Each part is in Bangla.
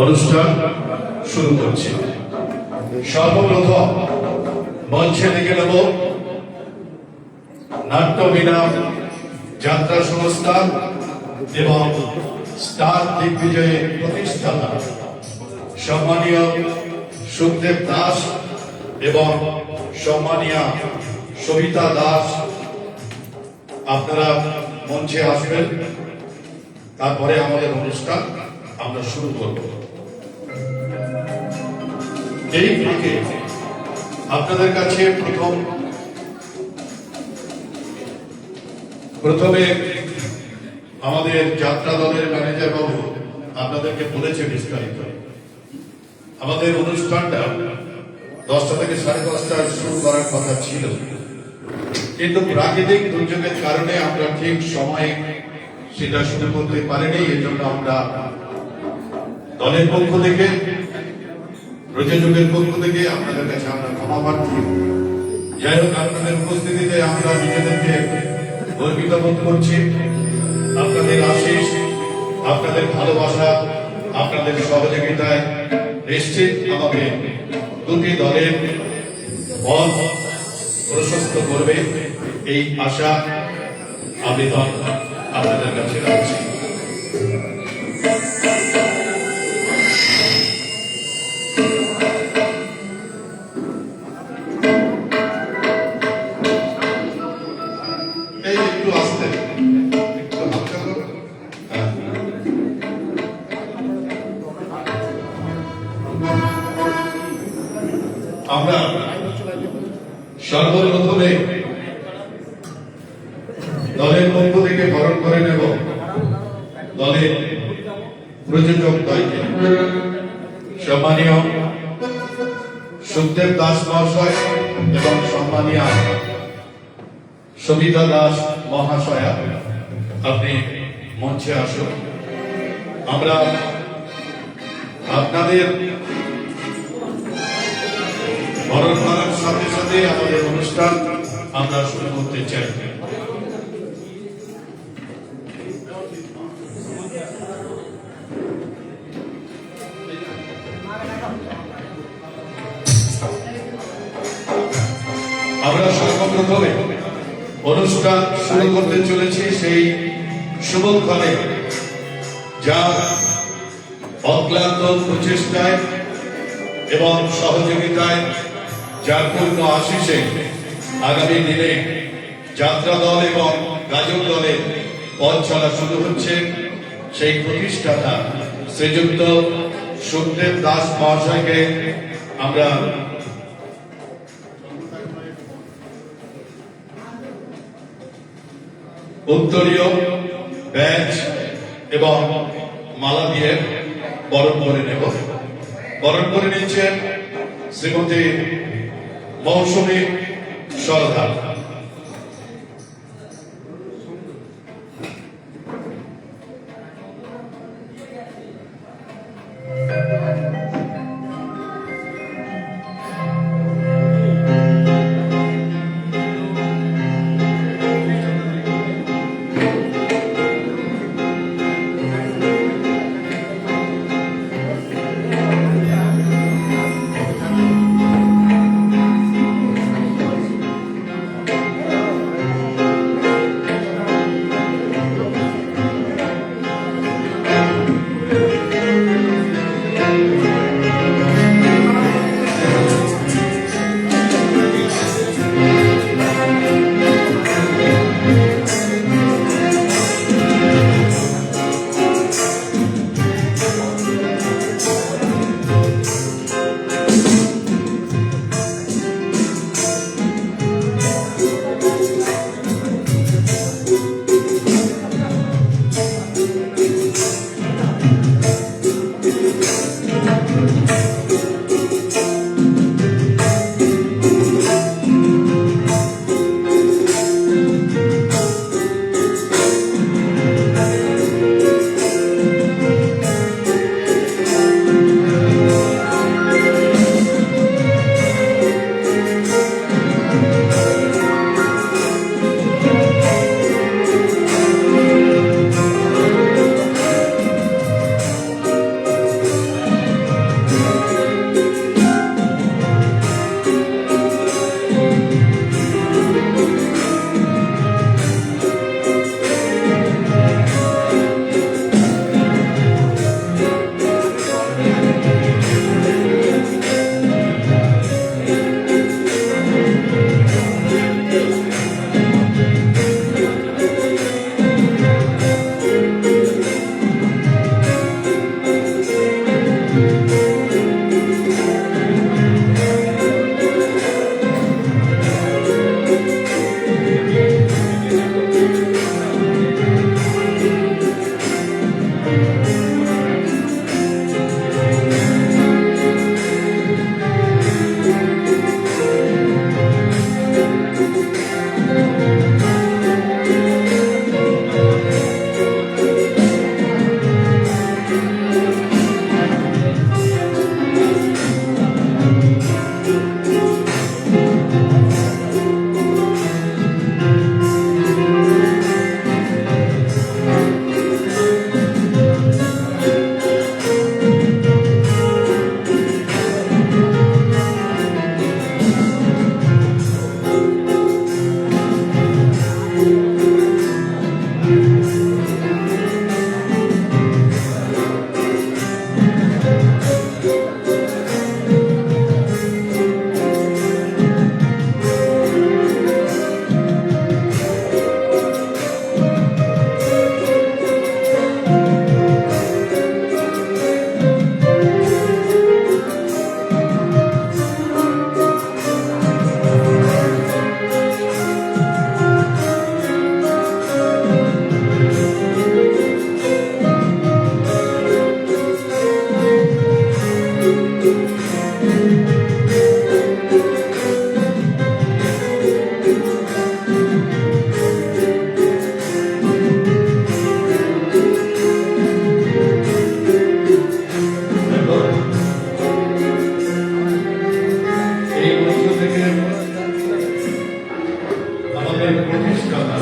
অনুষ্ঠান শুরু করছি। সর্বপ্রথম মঞ্চে ডেকে নেব নাট্যবীণা যাত্রা সংস্থা এবং স্টার দিগ্বিজয়ের প্রতিষ্ঠাতা সম্মানীয় সুখদেব দাস এবং সম্মানীয়া সবিতা দাস। আপনারা মঞ্চে আসবেন, তারপরে আমাদের অনুষ্ঠান আমরা শুরু করব। এই ফাঁকে আপনাদের কাছে প্রথমে আমাদের যাত্রা দলের ম্যানেজার বাবু আপনাদেরকে বলেছে বিস্তারিত। আমাদের অনুষ্ঠানটা 10টা থেকে 10:30টায় শুরু করার কথা ছিল, কিন্তু প্রাকৃতিক দুর্যোগের কারণে আমরা ঠিক সময়ে সেটা শুরু করতে পারিনি। এই জন্য আমরা দলের পক্ষ থেকে, প্রযোজকের পক্ষ থেকে আপনাদের কাছে আমরা ক্ষমা প্রার্থী। যাই হোক, আপনাদের উপস্থিতিতে আমরা নিজেদেরকে গর্বিত বোধ করছি। আপনাদের আশীষ, আপনাদের ভালোবাসা, আপনাদের সহযোগিতায় নিশ্চিত আমাদের দুটি দলের পথ প্রশস্ত করবে, এই আশা আবেদন আপনাদের কাছে রাখছি। একটু আসতে, একটু হালকা করো। আমরা সর্বপ্রথমে দলের পক্ষ থেকে বরণ করে নেব দলের প্রযোজক দলকে। সম্মানীয় সুখদেব দাস মহাশয় এবং সম্মানীয় সবিতা দাস মহাশয়া, আপনি মঞ্চে আসুন। আমরা আপনাদের বরণ করার সাথে সাথে আমাদের অনুষ্ঠান আমরা শুরু করতে চাই। আমরা সর্বপ্রথমে অনুষ্ঠান শুরু করতে চলেছি সেই শুভক্ষণে, যা অক্লান্ত প্রচেষ্টায় এবং সহযোগিতায়, যার পূর্ণ আশিসে আগামী দিনে যাত্রা দল এবং গাজন দলের পথ চলা শুরু হচ্ছে। সেই প্রতিষ্ঠাতা শ্রীযুক্ত সুখদেব দাস মহাশয়কে আমরা উত্তরীয় ব্যাচ এবং মালা দিয়ে বরণ করে নেব। বরণ করে নিচ্ছেন শ্রীমতী মৌসুমী সরদার। এই মঞ্চ থেকে আমাদের প্রতিষ্ঠাতা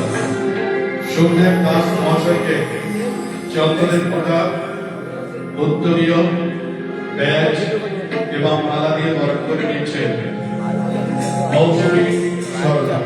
সুখদেব দাস মহাশয়কে চন্দনের ফোঁটা, উত্তরীয়, ব্যাজ এবং মালা দিয়ে বরণ করে নিয়েছেন মৌসুমী সরকার।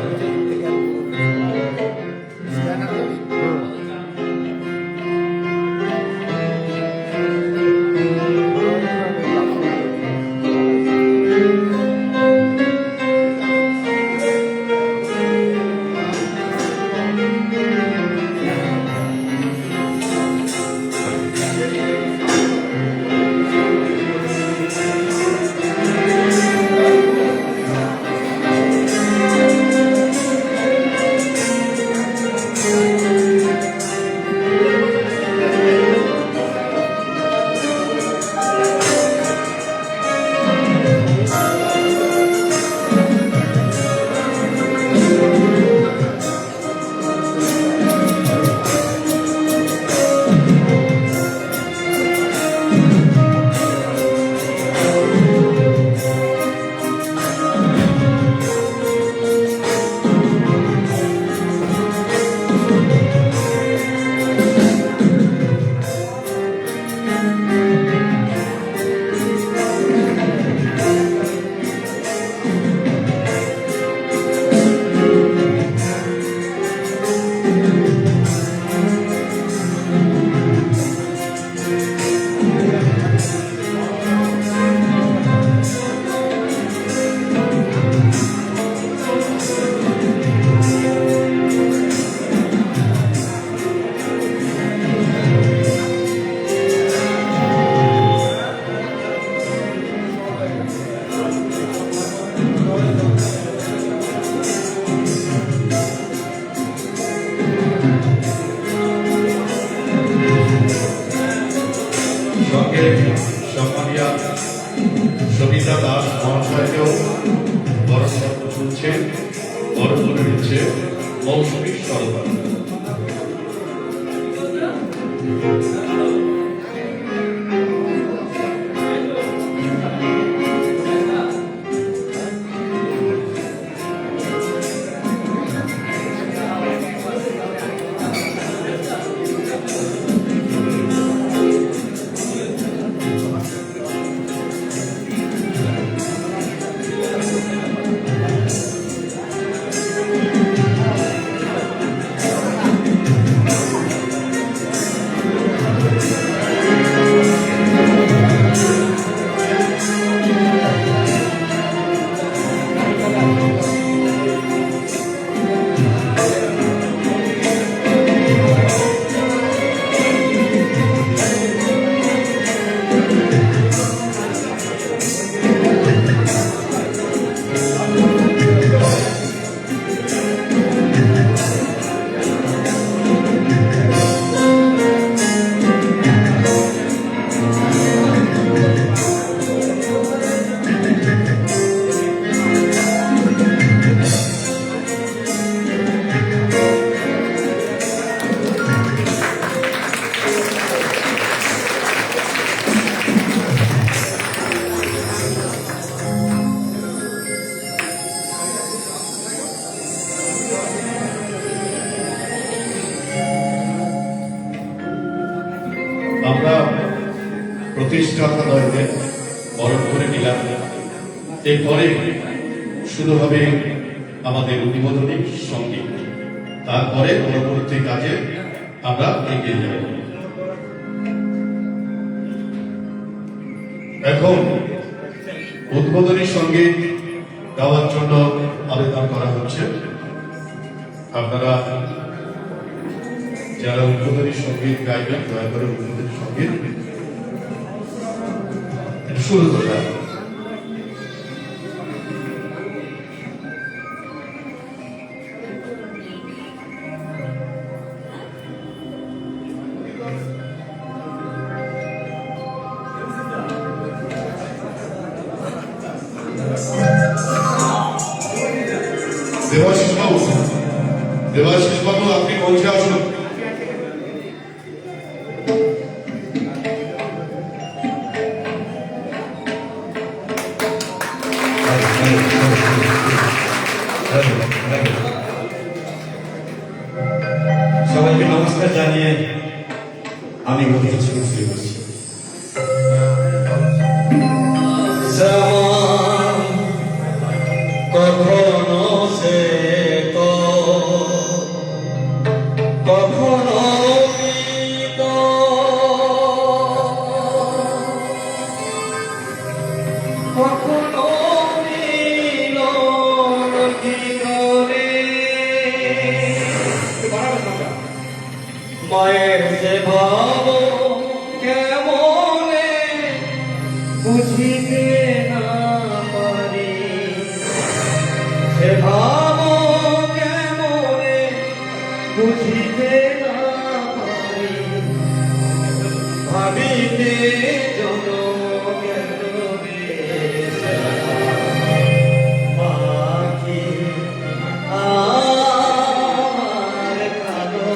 সঙ্গে সম্মানিয়া সবিতা দাস মহাশয়কেও বরণ তুলছে, বরণ করে নিচ্ছে মৌসুমী সরকার। আমরা প্রতিষ্ঠাতা দলকে বরণ করে নিলাম। এরপরে শুরু হবে আমাদের উদ্বোধনী সঙ্গীত, তারপরে পরবর্তী কাজে আমরা এগিয়ে যাব। এখন উদ্বোধনী সঙ্গীত গাওয়ার জন্য আবেদন করা হচ্ছে। আপনারা যারা উদ্বোধনী সঙ্গীত গাইবেন দয়া করে উদ্বোধনী সঙ্গীত শুরু করা। দেবাশিস বাবু, দেবাশিস বাবু আপনি মঞ্চে আসুন। সবাইকে নমস্কার জানিয়ে আমি কিছু শুরু করছি। কখনো সে কখনো কখনো মায়ের যে ভাব কেমনে বুঝিতে না পারি, সে ভাব কেমনে বুঝিতে না পারি, ভাবিতে জনম গেল রে বাকি আমার কালো।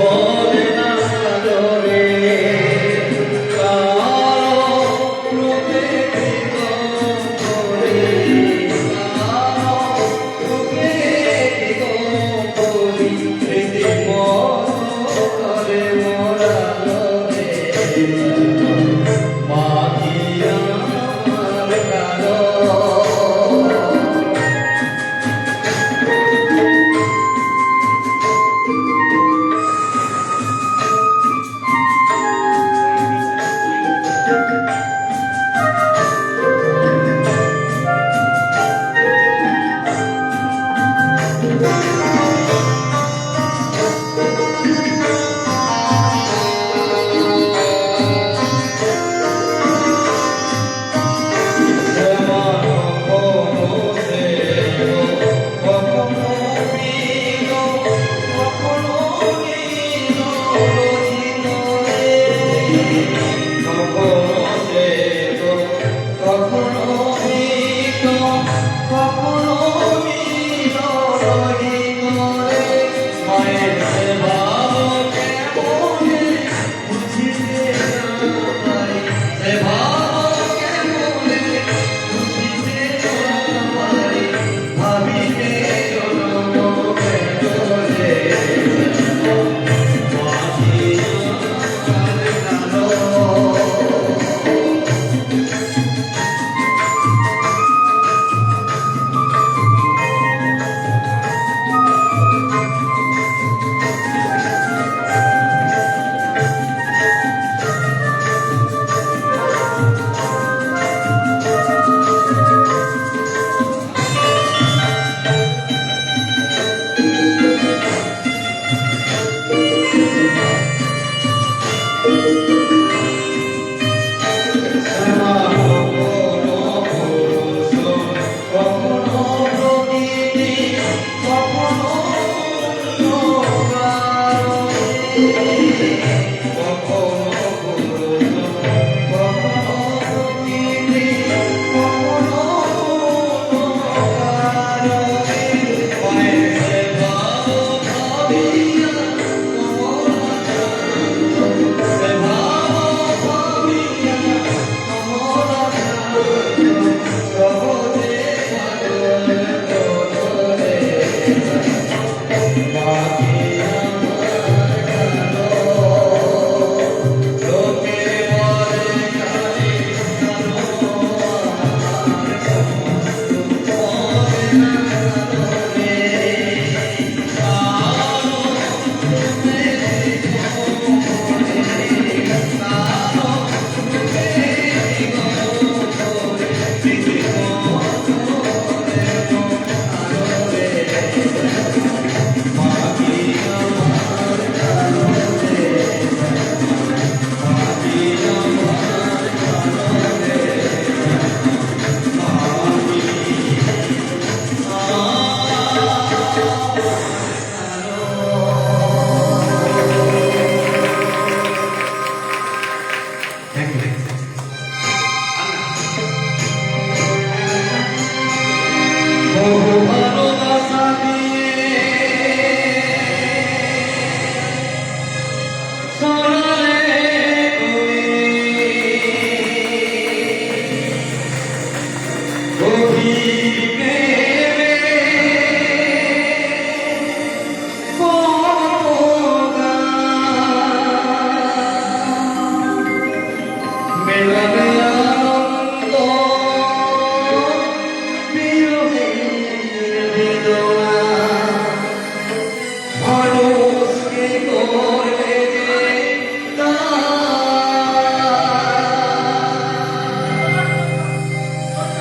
Oh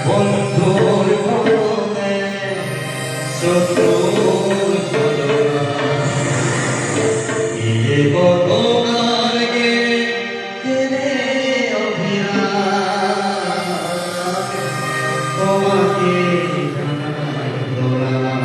বন্ধুর ভবনে শত্রুর ছলনা ইয়ে বদনার গে কেনে অভিরাম তোমাকে জানাই প্রণাম।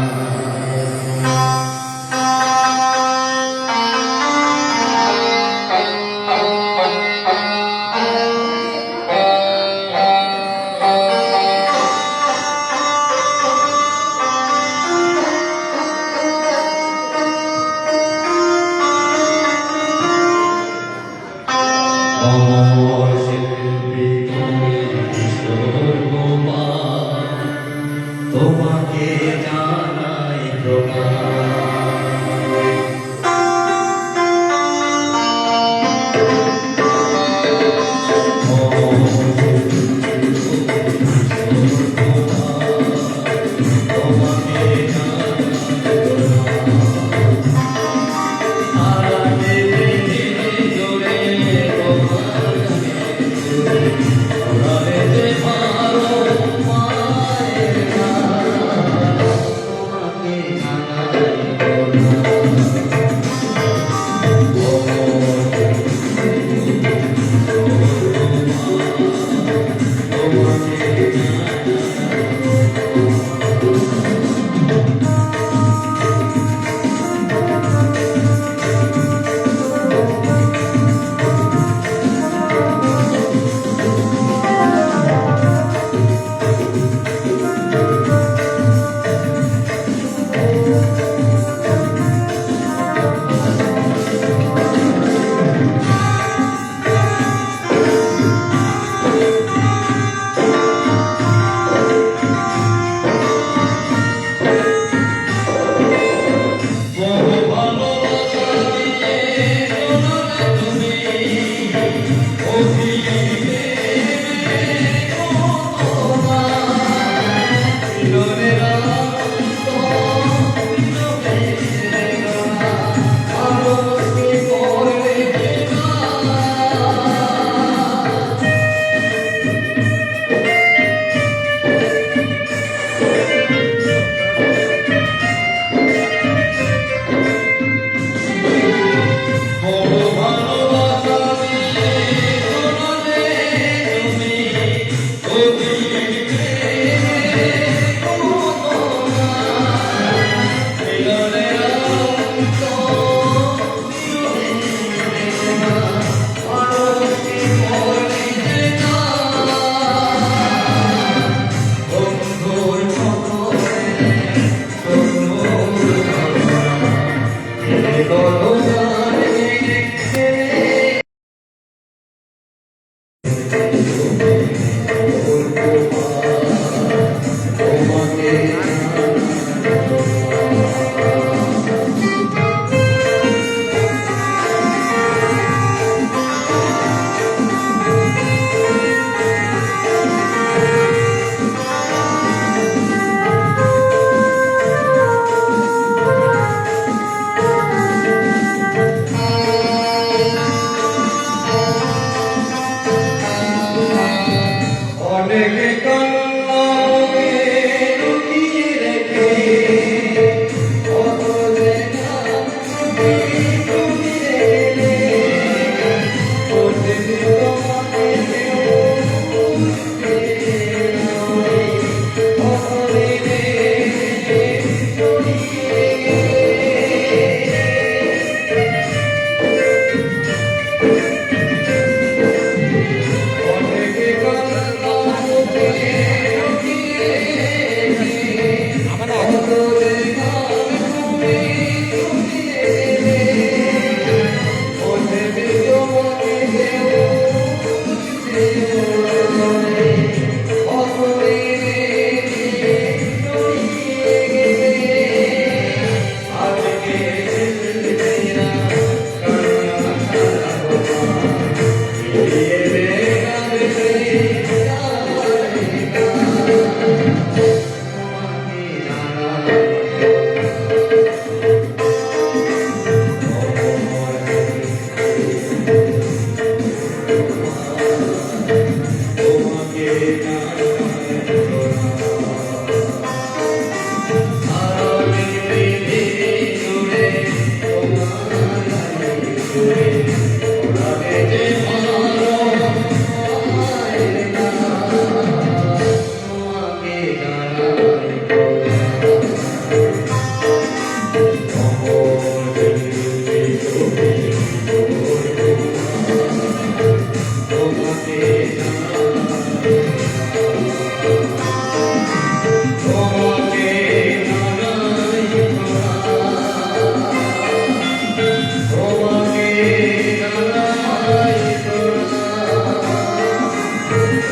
অমর শিল্পী তুমি কিশোর কুমার, তোমাকে জানাই প্রণাম।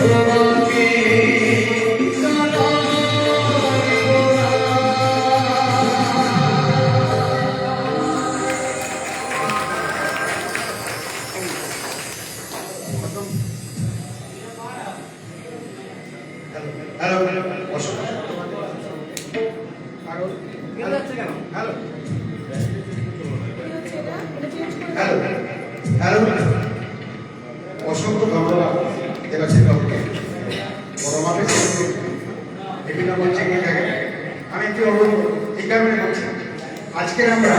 তোমাকে জানাই hello Ashok hello hello hello অসংখ্য ধন্যবাদ দেবাশিস বাবুকে বড়মাপে বিভিন্ন মঞ্চে নিয়ে থাকেন। আমি একটি অনুরোধ এই কারণে করছি, আজকের আমরা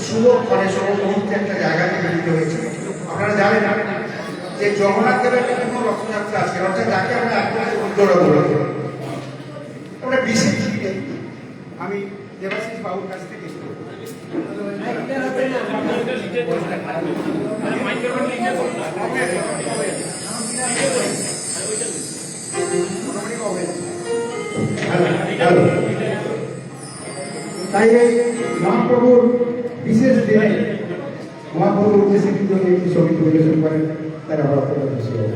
শুভ ফলে শুভ মুহূর্তে একটা জায়গা থেকে মিলিত হয়েছি। আপনারা জানেন যে জগন্নাথ দেবের বিভিন্ন রথযাত্রা আছে, অর্থাৎ যাকে আমরা একবারে উজ্জ্বল বলি। আমরা বিশেষ আমি দেবাশিস বাবুর কাছ থেকে তাই এই মহাপ্রভুর বিশেষ দিনে মহাপ্রভুর উদ্দেশ্যে কিন্তু একটি সঙ্গীত পরিবেশন করেন, তারা আমরা অত্যন্ত খুশি হব।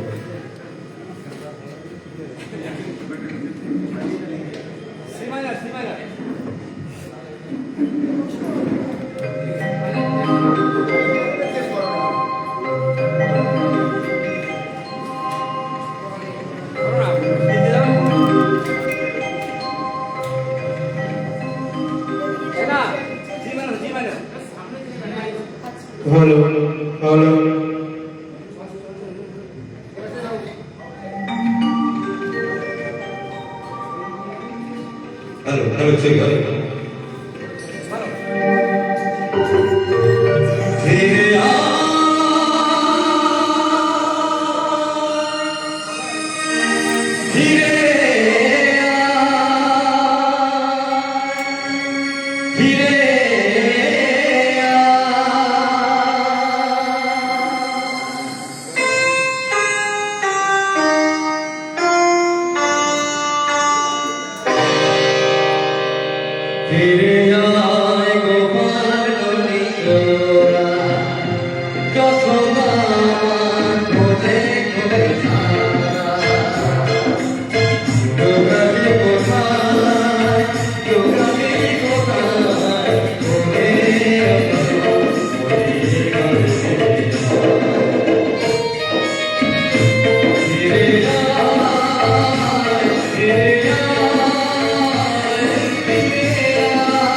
হ্যালো হ্যালো হ্যালো হ্যালো ঠিক আছে ফিরে ফিরে ফিরে ফিরে আয় গোপাল তোরা যশোদা খোঁজে খোঁজে যোগাবি কোথায় যোগাবি কোথায় ওরে ফিরে আয় ফিরে আয় ফিরে আয়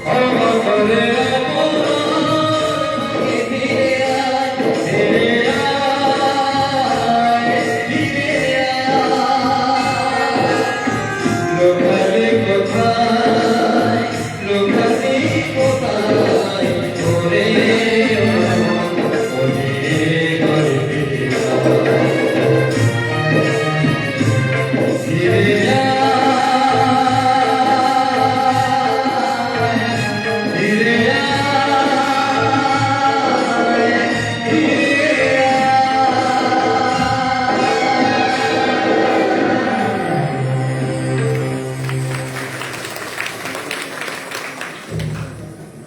ক্ষমা করে আমায় ফিরে আয় ফিরে আয় লোকালি কোথায় লোকালি কোথায় ওরে ওরে ঘরে ফিরে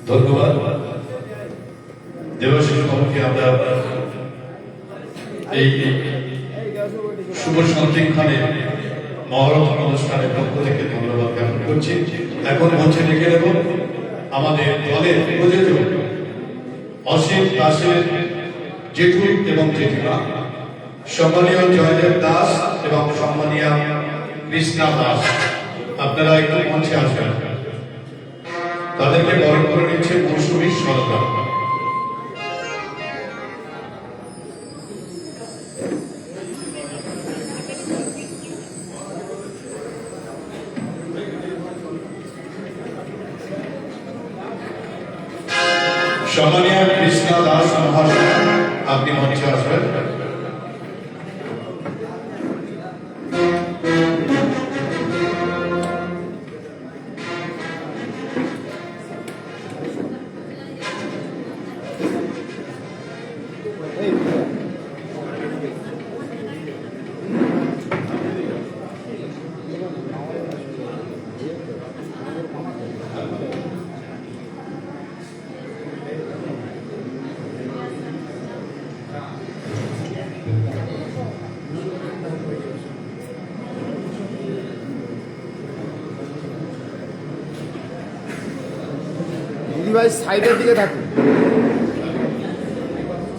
ধন্যবাদ দেবাশিস বাবুকে। আমরা এই শুভ সন্ধিক্ষণে মহরত অনুষ্ঠানের পক্ষ থেকে ধন্যবাদ জ্ঞাপন করছি। এখন মঞ্চে ডেকে নেব আমাদের দলের প্রযোজক অসীম দাসের জেঠু এবং জেঠিমা, সম্মানীয় জয়দেব দাস এবং সম্মানীয় কৃষ্ণা দাস। আপনারা একটু মঞ্চে আসবেন। তাদেরকে বরণ করে নিচ্ছে মৌসুমী সরকার। সম্মানীয় কৃষ্ণা দাস মহাশয়, আপনি মঞ্চে আসবেন। দিদি ভাই সাইডের দিকে থাকুন,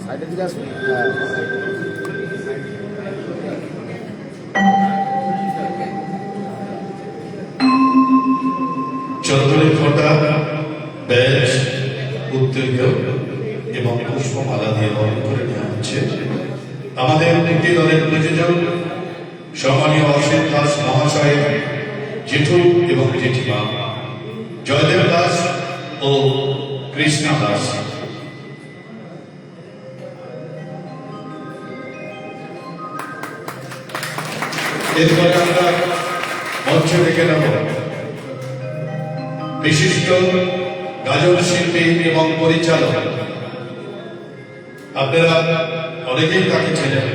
সাইডের দিকে আসুন। হ্যাঁ চন্দনের ফোঁটা, ব্যাজ, উত্তরীয় এবং পুষ্পমালা দিয়ে বরণ করে নেওয়া হচ্ছে আমাদের দুটি দলের প্রযোজক সম্মানীয় অসীম দাস মহাশয়, জেঠু এবং জেঠিমা, জয়দেব দাস ও কৃষ্ণা দাস। এরপরে আমরা মঞ্চে ডেকে নেব বিশিষ্ট গাজন শিল্পী এবং পরিচালক। আপনারা অনেকেই তাকে চেনেন,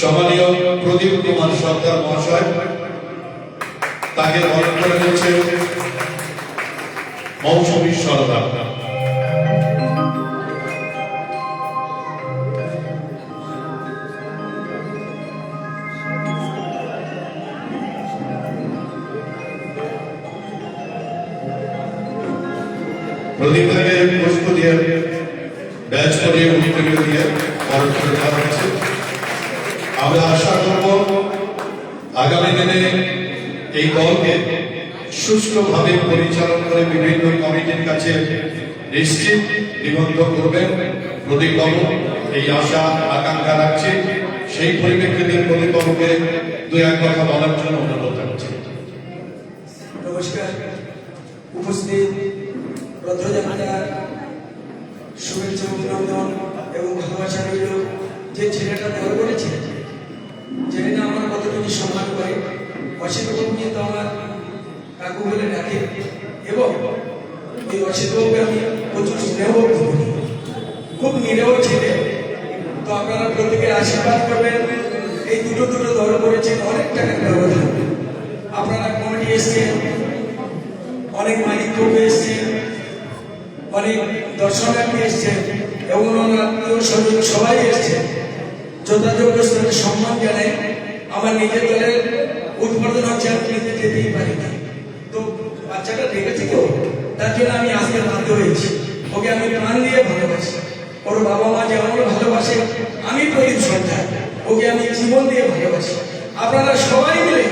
সম্মানীয় প্রদীপ কুমার সরকার মহাশয়। তাকে বরণ করে নিচ্ছে মৌসুমী সরকার। প্রদীপ থেকে পুষ্প দিয়ে ব্যাচ করিয়ে উত্তরীয় দিয়ে বরণ করে দেওয়া হচ্ছে। আমরা আশা করব আগামী দিনে এই দলকে সুষ্ঠুভাবে পরিচালন করে বিভিন্ন কমিটির কাছে নিশ্চিত নিবন্ধ করবেন প্রদীপ বাবু। এই আশা আকাঙ্ক্ষা রাখছি। সেই পরিপ্রেক্ষিতে প্রদীপ বাবুকে দু এক কথা বলার জন্য অনুরোধ করছি। নমস্কার। উপস্থিত রথযাত্রার শুভেচ্ছা অভিনন্দন এবং ভালোবাসা রইল। যে ছেলেটা দেওয়া করেছে, ছেলেটা আমার কতটুকু সম্মান করে, অসিতবাবু কিন্তু আমার কাকু বলে ডাকে এবং ওই অসিতবাবুকে আমি প্রচুর স্নেহ করি। খুব নিরহ ছেলে। তো আপনারা প্রত্যেকে আশীর্বাদ করবেন। এই দুটো দল করেছেন, অনেক টাকার ব্যবধান। আপনারা কমিটি এসছেন, অনেক মালিক কর্মী এসছেন, অনেক দর্শনার্থী এসছেন এবং আত্মীয় স্বজন সবাই এসছেন। যথাযোগ্য স্তরে সম্মান জানাই। আমার নিজের দলের উদ্বোধন হচ্ছে, আমি নিজে যেতেই পারি না। তো বাচ্চাটা দেখেছি তো, তার জন্য আমি আসতে বাধ্য হয়েছি। ওকে আমি প্রাণ দিয়ে ভালোবাসি। ওর বাবা মা যেমন ভালোবাসে, আমি প্রদীপ সরকার ওকে আমি জীবন দিয়ে ভালোবাসি। আপনারা সবাই মিলে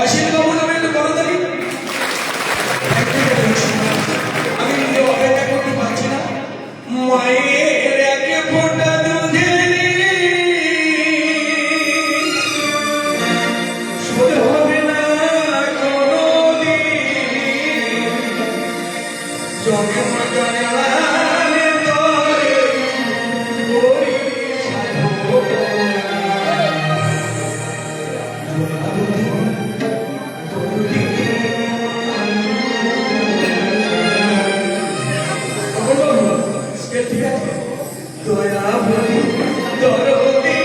অসীম বাবু নামে একটা বড় তারিখ রঙে মজনে আনে তোরে ওরে সাধু ঠিক আছে দয়া ভরি দরদি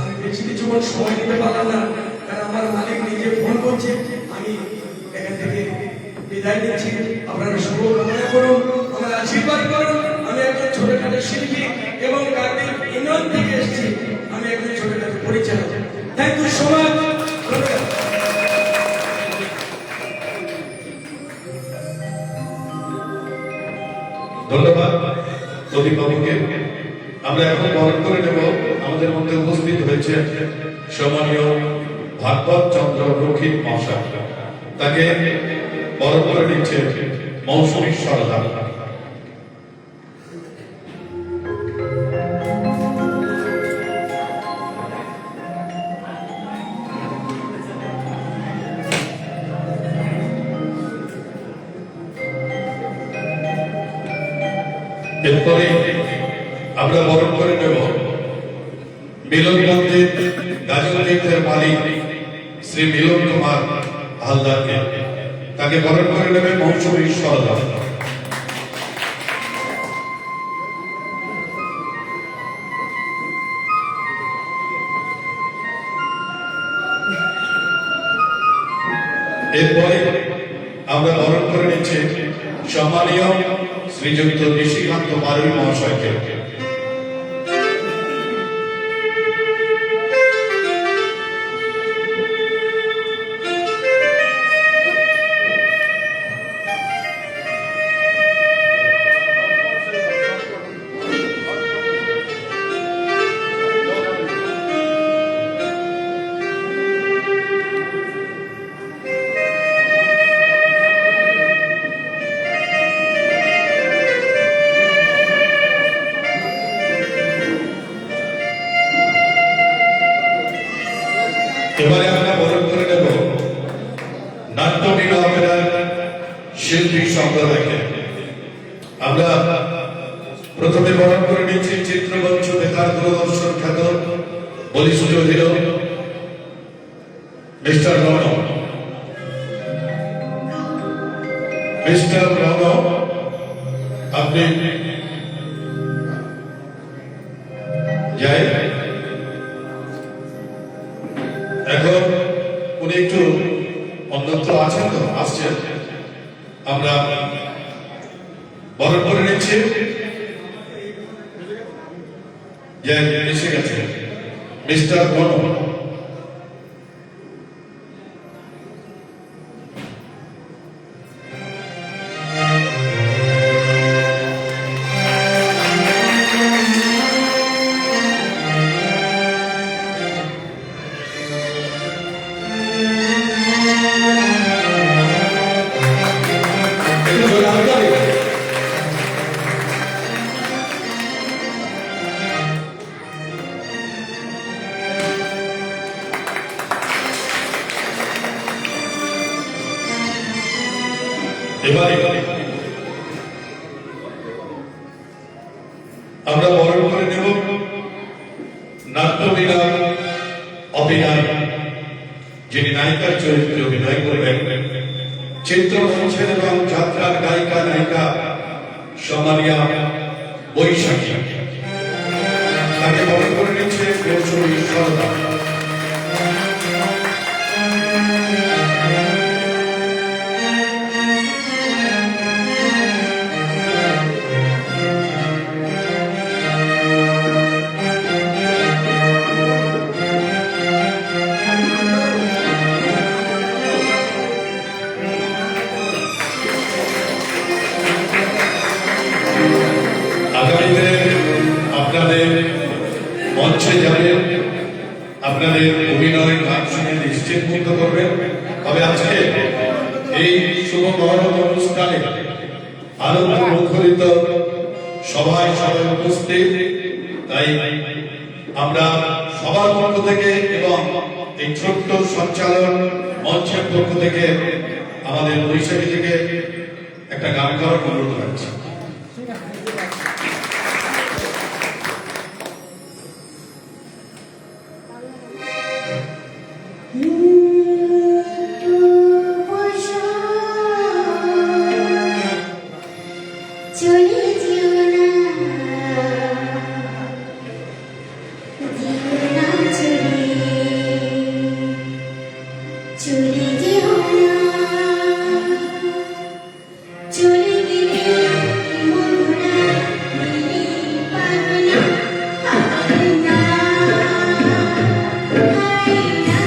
আমি বেশি কিছুক্ষণ সময় দিতে পারলাম না কারণ আমার মালিক নিজে ফোন করছে আমি এখান থেকে বিদায় নিচ্ছি আপনারা শুভ কামনা করুন আমার আশীর্বাদ করুন আমি একজন ছোটখাটো শিল্পী এবং গানের ইউনিয়ন থেকে এসেছি আমি একজন ছোটখাটো পরিচালক থ্যাংক ইউ সো মাচ ধন্যবাদ প্রদীপ বাবুকে। আমরা এখন বরণ করে নেব আমাদের মধ্যে উপস্থিত হয়েছে সম্মানীয় ভাগবত চন্দ্র রক্ষিত মহাশয়। তাকে বরণ করে নিচ্ছে মৌসুমী সরদার। এরপরে আমরা বরণ করে নেব মিলন মন্দির গাজন তীর্থের মালিক শ্রী মিলন কুমার হালদারকে। তাকে বরণ করে নেবে মৌসুমী সরদার। এরপরে আমরা বরণ করে নিচ্ছি সম্মানীয় শ্রীযুক্ত নিশিকান্ত মারুই মহাশয়কে। এবারে আমরা বরণ করে নেব নাট্যলীলা অপেরার শিল্পী সম্প্রদায়কে। আমরা প্রথমে বরণ করে নিচ্ছি চিত্রমঞ্চ বেতার দূরদর্শন খ্যাত বলিষ্ঠ হিরো মিস্টার রণ। মিস্টার রণ, আপনি যাই এখন উনি একটু অন্যত্র আছেন তো, আসছেন। আমরা বরণ করে নিচ্ছি যে এসে গেছে মিস্টার রণ। এবারে আমরা বরণ করে নেব নাট্যলীলা অভিনয় যিনি নায়িকার চরিত্রে অভিনয় করবেন, চিত্রমঞ্চের এবং যাত্রার গায়িকা নায়িকা সমানিয়া বৈশাখী, তাকে বরণ করে নিচ্ছে মৌসুমী সরদা। আগামীতে আপনাদের মঞ্চে যাবেন, আপনাদের অভিনয় গান শুনে নিশ্চিত মুগ্ধ করবেন। তবে আজকে এই শুভ মহরত অনুষ্ঠানে আনন্দ মুখরিত সভায় সবাই উপস্থিত, তাই আমরা সবার পক্ষ থেকে এবং এই ছোট্ট সঞ্চালন মঞ্চের পক্ষ থেকে আমাদের বৈশাখী থেকে একটা গান গাওয়ার অনুরোধ রাখছি। চলে যেও না, চলে যেও না, চলে গেলে মনটা মিলে পাবে না, হায় না, হায় না।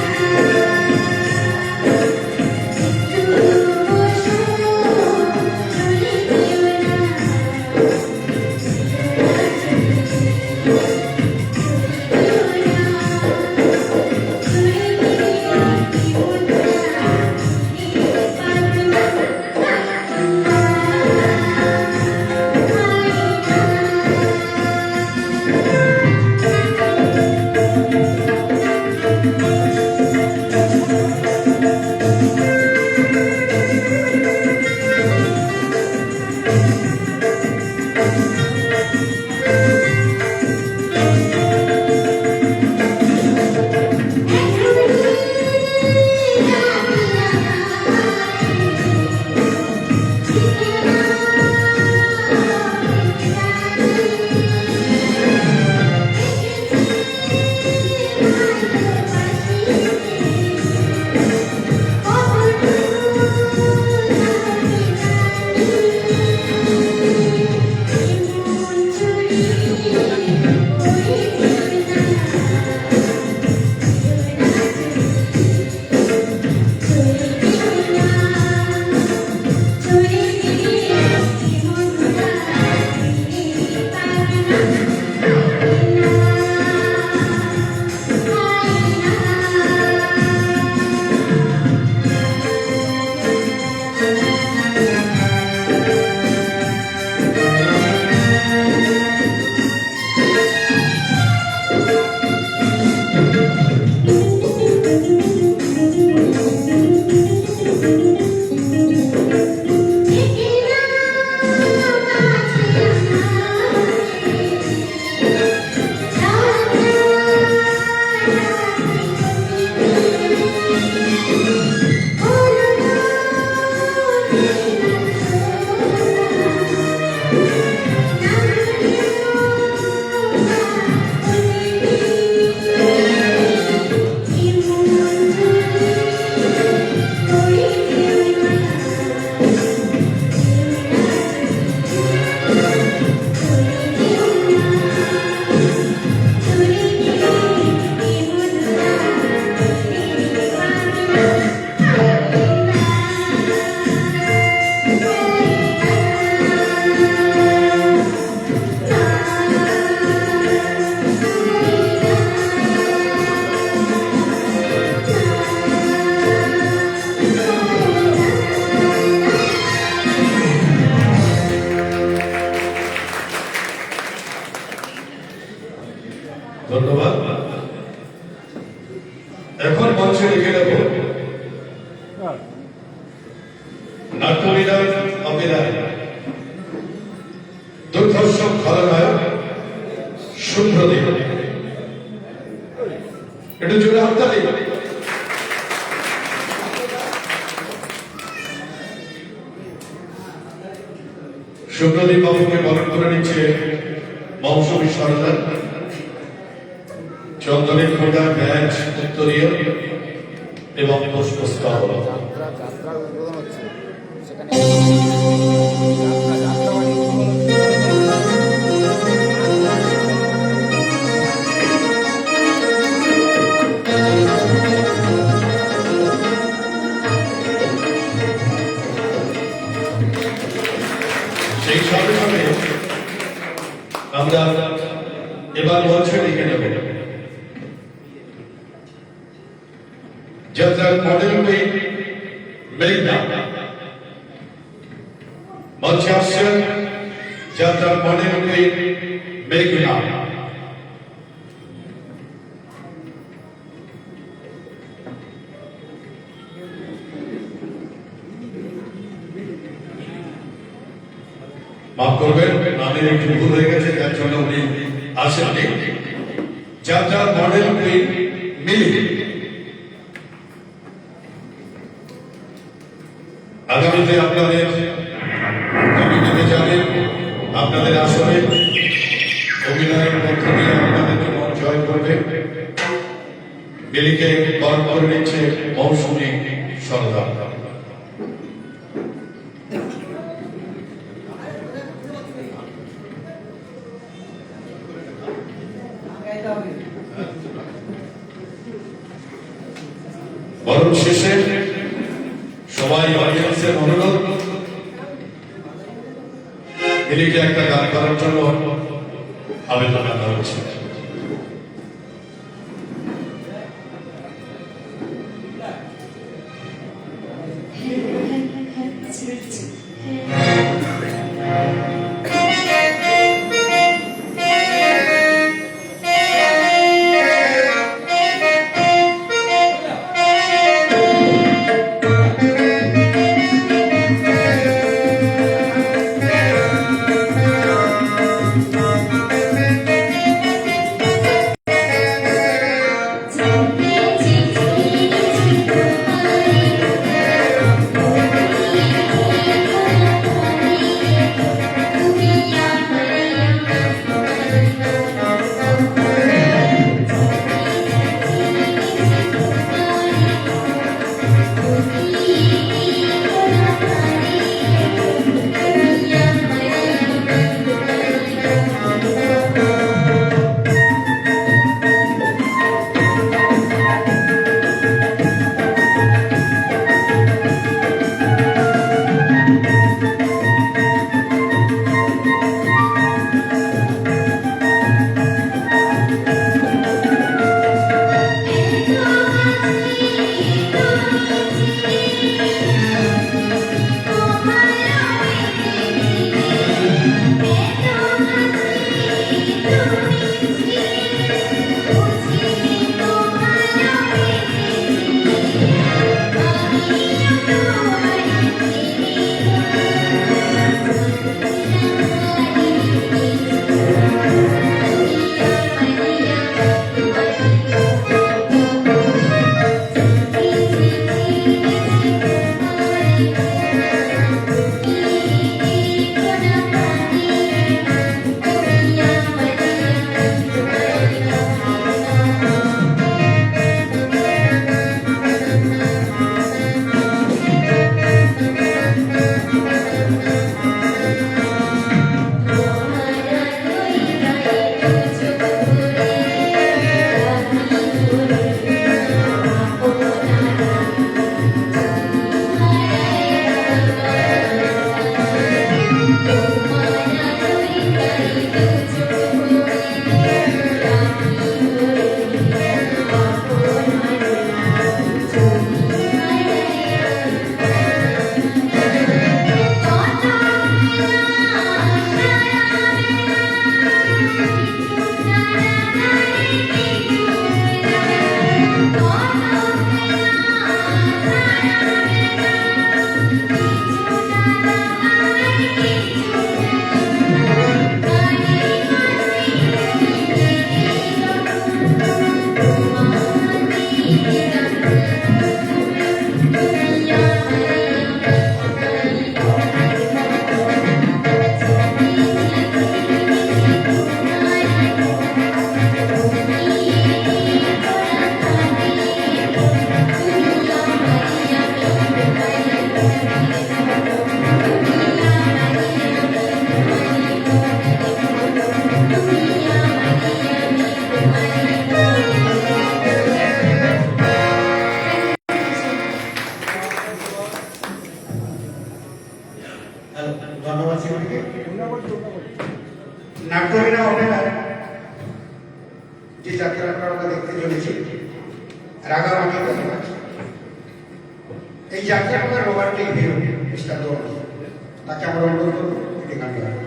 ধন্যবাদ। এখন মঞ্চে রেখে দেব নাট্যলীলা অভিনয় দুর্ধর্ষ খলনায়ক শুভ্রদেব। একটু জোরে হাততালি। সুপ্রদীপ বাবুকে বরণ করে নিচ্ছে মৌসুমী সরদার, চন্দনের খোঁজা ব্যাচ উত্তরীয় এবং পুষ্পস্তবক। যাত্রা উদ্বোধন হচ্ছে সেখানে যাত্রাবাড়ি উদ্বোধন সেই সঙ্গে সঙ্গে আমরা এবার মঞ্চে লিখে নেব যাত্রার মডেল কুইন মেঘনা। মঞ্চে আসছেন যাত্রার মডেল কুইন মেঘনা। মাফ করবেন, নামের একটু ভুল হয়ে গেছে, যার জন্য উনি আসেননি। যাত্রার মডেল কুইন মিলি। আগামীতে আপনাদের কমিটিতে যাবেন, আপনাদের আসলে অভিনয়ের মধ্য দিয়ে আপনাদেরকে মন জয় করবে। মিলিকে বরণ করে নিচ্ছে মৌসুমী সরদার। বরণ শেষে সবাই অডিয়েন্সের অনুরোধ মিলিকে একটা গান করার জন্য আবেদন করা হচ্ছে। নাট্যমীরা অপেরা যে যাত্রা আমরা দেখতে চলেছি রাগামাটি কথা। এই যাত্রা আমরা রোমান্টিক হিরো মিস্টার দোল, তাকে আমরা অনুরোধ করবো একটি গান গাইতে।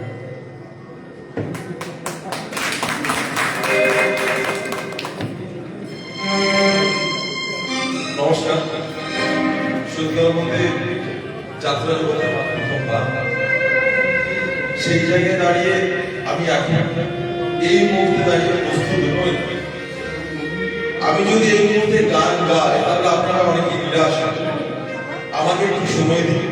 নমস্কার। সত্যিকার মধ্যে যাত্রা জগতে প্রথমবার সেই জায়গায় দাঁড়িয়ে আমি এখন এই মুহূর্তে দাঁড়িয়ে প্রস্তুত নই। আমি যদি এই মুহূর্তে গান গাই তাহলে আপনারা অনেকে নিরাশ হবেন। আমাকে একটু সময় দিন,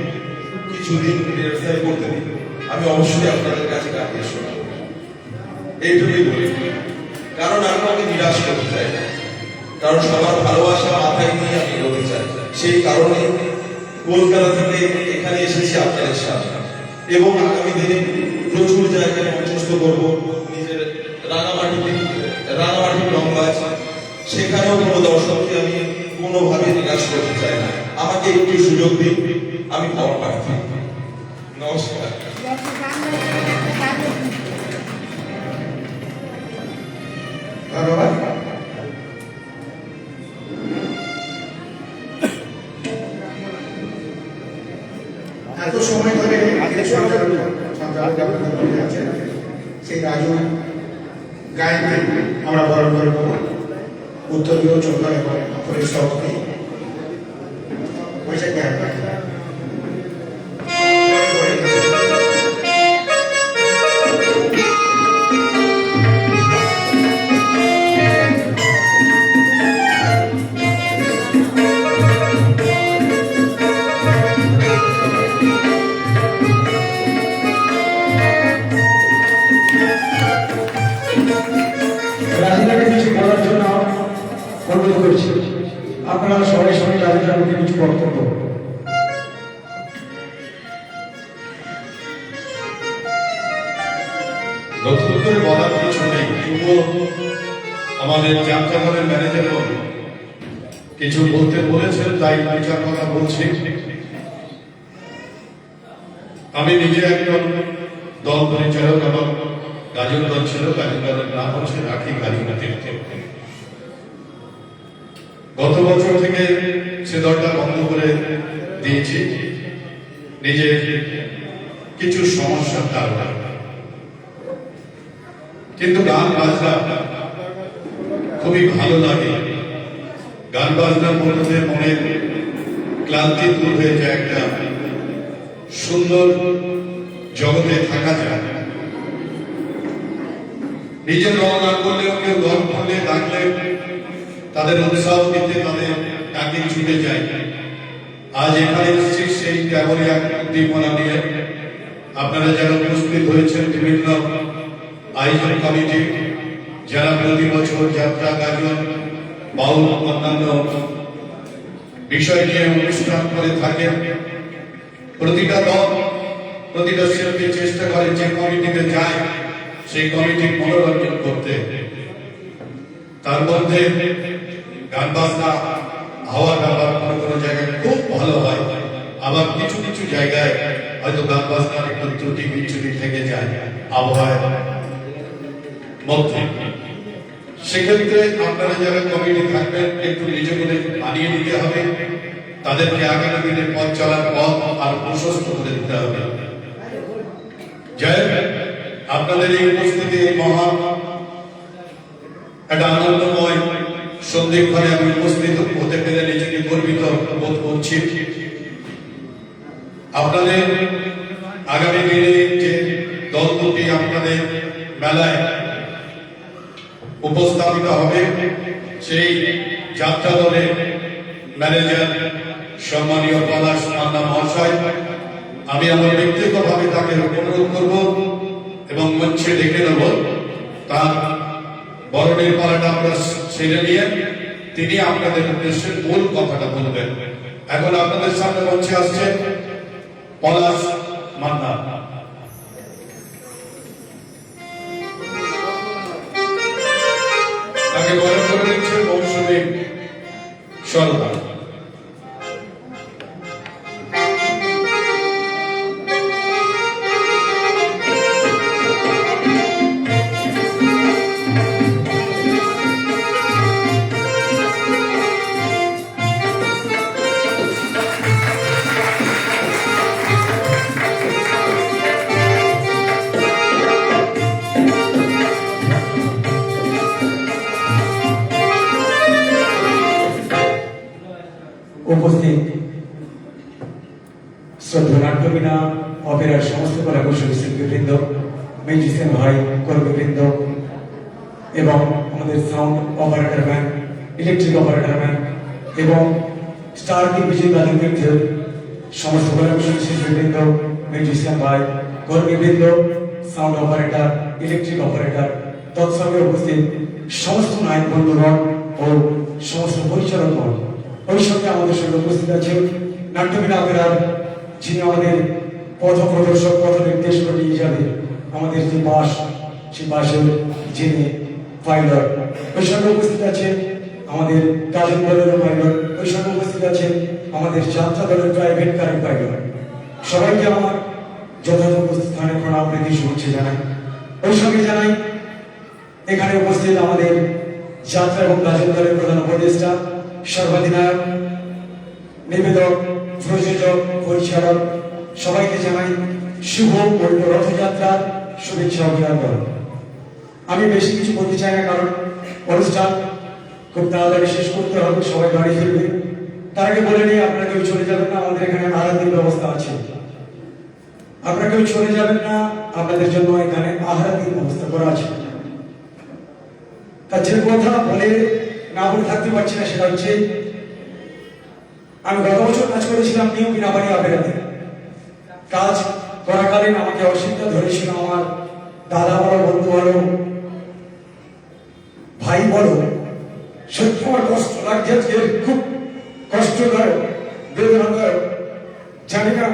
কিছুদিন রিহার্সাল করতে দিন, আমি অবশ্যই আপনাদের কাছে গান গিয়ে শোনাবো। এইটুকুই বলি, কারণ আমি নিরাশ করতে চাই না, কারণ সবার ভালোবাসা মাথায় নিয়ে আমি এগোতে চাই। সেই কারণে কলকাতা থেকে এখানে এসেছি আপনাদের সামনে, এবং আগামী দিনে প্রচুর জায়গায় মঞ্চস্থ করব। নিজের রাঙামাটির রংবাজ, সেখানেও কোনো দর্শককে আমি কোনোভাবে নিরাশ করতে চাই না। আমাকে একটু সুযোগ দিন, আমি ক্ষমা প্রার্থী। নমস্কার। ধন্যবাদ। এত সময় ধরে সেই রাজু গায়ককে আমরা বরণ করে নেব। উত্তরীয় চন্দন এবং পুলিশ সভাপতি বৈশাখ গায়ক। রাধিকাকে কিছু বলার জন্য অনুরোধ করছি। আপনারা সবাই সবাই রাধিকার মধ্যে কিছু বক্তব্য। নতুন করে বলার কিছু নেই, কিন্তু আমাদের যাত্রাঘরের ম্যানেজারও কিছু বলতে বলেছেন, তাই দুই চার কথা বলছি। আমি নিজে একজন দল পরিচালক, এবং গাজন দল ছিল, গাজন দলের নাম হচ্ছে রাখি কালিকা তীর্থ। গত বছর থেকে সে দলটা বন্ধ করে দিয়েছি নিজের কিছু সমস্যার কারণে। কিন্তু গান বাজনা খুবই ভালো লাগে। গান বাজনার মধ্যে মনের ক্লান্তি দূর হয়ে যায়, একটা সুন্দর জগতে থাকা যায়। নিজের রং না করলেও কেউ দল করলে ডাকলে তাদের উৎসাহ দিতে তাদের ডাকে ছুটে যায়। আজ এখানে এসেছি সেই কেবলই এক উদ্দীপনা নিয়ে। আপনারা যারা উপস্থিত হয়েছেন, বিভিন্ন আয়োজন কমিটি যারা প্রতি বছর যাত্রা, গাজন, বাউল, অন্যান্য বিষয় নিয়ে অনুষ্ঠান করে থাকেন, প্রতিটা দল, প্রতিটা শিল্পী চেষ্টা করে যে কমিটিতে যায় সেই কমিটির মনোরঞ্জন করতে। তার মধ্যে গান বাজনা হওয়ার ব্যাপার কোনো কোনো জায়গায় খুব ভালো হয়, আবার কিছু কিছু জায়গায় হয়তো গান বাজনার একটু ত্রুটি বিচ্যুতি থেকে যায় আবহাওয়ার মধ্যে। সেক্ষেত্রে আপনারা যারা কমিটি থাকবেন একটু নিজেকে মানিয়ে নিতে হবে, তাদেরকে আগামী দিনে পথ চলার পথ আর প্রশস্ত করে দিতে হবে। জয় আপনাদের এই উপস্থিতি, এই মহা একটা আনন্দময় সন্ধিক্ষণে আমি উপস্থিত হতে পেরে নিজেকে গর্বিত বোধ করছি। আপনাদের আগামী দিনে যে দল দুটি আপনাদের মেলায় উপস্থাপিত হবে, সেই যাত্রা দলের ম্যানেজার সম্মানীয় পলাশ মান্না মহাশয়, আমি আমার ব্যক্তিগতভাবে তাকে অনুরোধ করব এবং মঞ্চে ডেকে নেব। তার বরণের পালাটা আমরা ছেড়ে নিয়ে তিনি আপনাদের উদ্দেশ্যে মূল কথাটা বলবেন। এখন আপনাদের সামনে মঞ্চে আসছে পলাশ মান্না। তাকে বরণ করে দিচ্ছে মৌসুমী সরকার। উপস্থিত শ্রদ্ধা নাট্যবীণা অপেরার সমস্ত কলাকুশলী শিল্পীবৃন্দ, মিউজিশিয়ান ভাই, কর্মীবৃন্দ এবং আমাদের sound operator man, electric operator man এবং স্টার টিভিশন রাজনীতির সমস্ত কলাকুশলী শিল্পীবৃন্দ, মিউজিশিয়ান ভাই, কর্মীবৃন্দ, সাউন্ড অপারেটর, ইলেকট্রিক অপারেটর, তৎসঙ্গে উপস্থিত সমস্ত নায়ক বন্ধুগণ ও সমস্ত পরিচালকগণ, ওই সঙ্গে আমাদের সঙ্গে উপস্থিত আছে নাট্যবীণা অপেরার যিনি আমাদের পথ প্রদর্শক, পথ নির্দেশ করে নিয়ে যাবে আমাদের যে বাস, সেই বাসের যিনি পাইলট, ওই সঙ্গে উপস্থিত আছে আমাদের গাজন দলের পাইলট, ওই সঙ্গে উপস্থিত আছে আমাদের যাত্রা দলের প্রাইভেট কারের পাইলট। সবাইকে আমার যথাযথ স্থানে প্রণাম প্রীতি শুভেচ্ছা জানাই। ওই সঙ্গে জানাই এখানে উপস্থিত আমাদের যাত্রা এবং গাজন দলের প্রধান উপদেষ্টা, সর্বাধিনায়ক, নিবেদক, প্রযোজক, পরিচালক সবাইকে জানাই শুভ পবিত্র রথযাত্রার শুভেচ্ছা অভিনন্দন। আমি বেশি কিছু বলতে চাই না, কারণ অনুষ্ঠান খুব তাড়াতাড়ি শেষ করতে হবে, সবাই বাড়ি ফিরবে। তার আগে বলে নিই, আপনারা কেউ চলে যাবেন না, আমাদের এখানে আহারাদির ব্যবস্থা আছে। আপনারা কেউ চলে যাবেন না, আপনাদের জন্য এখানে আহারাদির ব্যবস্থা করা আছে। তা যে কথা বলে না বলে থাকতে পারছি না, সেটা হচ্ছে আমি গত বছর কাজ করেছিলাম নিউ বিনাবাড়ি অপেরাতে। কাজ করাকালীন আমাকে অসুবিধা ধরেছিল আমার দাদা বলো, বন্ধু বলো, ভাই বলো, সত্যি আমার কষ্ট লাগছে, আজকে খুব কষ্টদায়ক, বেদনাদায়ক। জানি না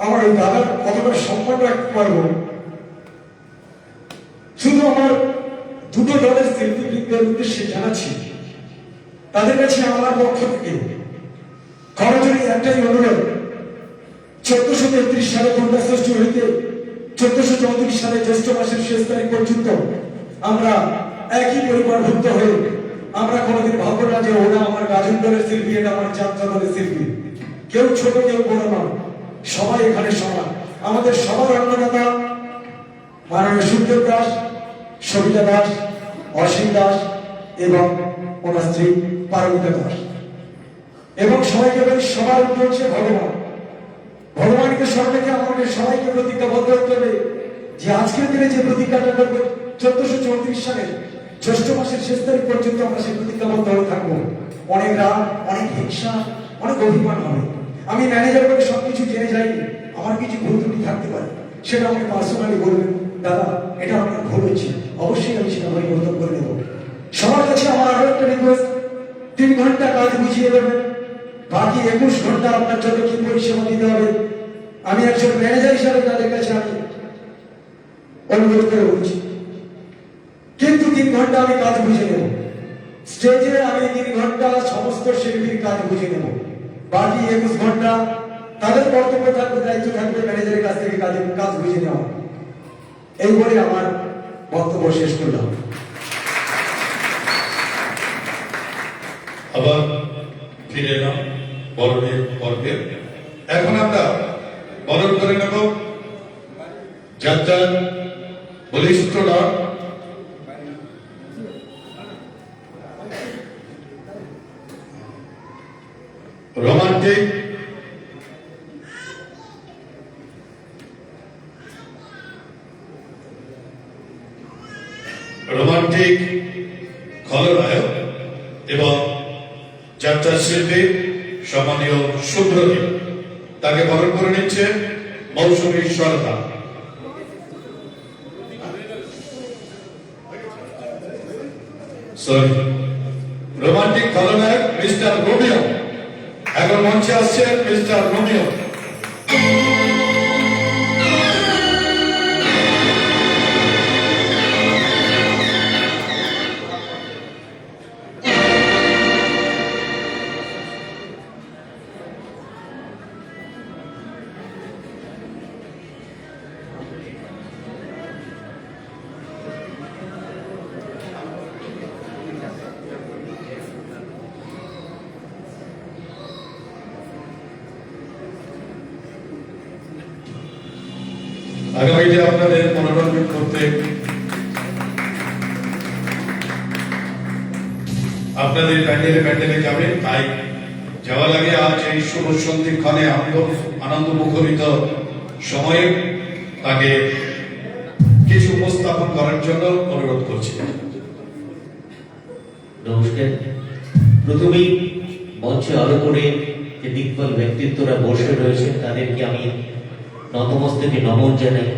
আমার ওই দাদার কতটা সম্মান রাখতে পারবো। শুধু আমার দুটো দলের শিল্পীবৃন্দের উদ্দেশ্যে জানাচ্ছি, তাদের কাছে আমার পক্ষ থেকে খরচের একটাই অনুরোধ, 1433 সালে কন্যা ষষ্ঠী হইতে 1434 সালে জ্যৈষ্ঠ মাসের শেষ তারিখ পর্যন্ত আমরা একই পরিবারভুক্ত হয়ে আমরা কোনোদিন ভাববো না যে ওরা আমার গাজন দলের শিল্পী, এটা আমার যাত্রা দলের শিল্পী। কেউ ছোট, কেউ বড় নয়, সবাই এখানে সমান। আমাদের সবার অন্নদাতা মাননীয় সুখদেব দাস, সবিতা দাস, অসীম দাস এবং ওনার স্ত্রী পারমিতা দাস। এবং সবাইকে বলি, সবার উপরে হচ্ছে ভগবান। ভগবানকে সরকারকে আমাকে সবাইকে প্রতিজ্ঞাবদ্ধ হতে হবে যে আজকের দিনে যে প্রতিজ্ঞাটা করবো 1434 সালে জ্যৈষ্ঠ মাসের শেষ তারিখ পর্যন্ত আমরা সেই প্রতিজ্ঞাবদ্ধ হয়ে থাকবো। অনেক রাগ, অনেক হিংসা, অনেক অভিমান হবে। আমি ম্যানেজার করে সবকিছু জেনে যাইনি, আমার কিছু ভুল ত্রুটি থাকতে পারে, সেটা আমাকে পার্সোনালি বলবেন, দাদা এটা আপনার ভুল হয়েছে, অবশ্যই আমি সেটা পরিবর্তন করে নেব। সবার কাছে আমার আরো একটা রিকোয়েস্ট, 3 ঘন্টা কাজ বুঝিয়ে দেবেন, বাকি 21 ঘন্টা আপনার জন্য কি পরিষেবা দিতে হবে আমি একজন ম্যানেজার হিসাবে তাদের কাছে আমি অনুরোধ করে বলছি। কিন্তু 3 ঘন্টা আমি কাজ বুঝে নেব, স্টেজে আমি 3 ঘন্টা সমস্ত শিল্পীর কাজ বুঝে নেব, বাকি 21 ঘন্টা তাদের কর্তব্য থাকবে, দায়িত্ব থাকবে ম্যানেজারের কাছ থেকে কাজ বুঝে নেওয়া। এই বলে আমার বক্তব্য শেষ করলাম। আবার ফিরে এলাম বরণের পর্বে। এখন আমরা বরণ করে নেব যাত্রার বলিষ্ঠ নাট, রোমান্টিক, খলনায়ক এবং যাত্রা শিল্পী সম্মানীয় সুব্রদীপ, তাকে বরণ করে নিচ্ছে মৌসুমী সরকার। রোমান্টিক খলনায়ক মিস্টার রোমিও, এখন মঞ্চে আসছেন মিস্টার রোমিও। আগামীতে আপনাদের মনোরঞ্জন করতে আপনাদের প্যান্ডেলে যাবেন, তাই যাওয়ার আগে আজ এই শুভ সন্ধিক্ষণে আনন্দ মুখরিত সময়ে তাকে কিছু উপস্থাপন করার জন্য অনুরোধ করছি। নমস্কার। প্রথমেই মঞ্চে আলো করে যে দিকপাল ব্যক্তিত্বরা বসে রয়েছেন তাদেরকে আমি নতমস্তকে নমন জানাই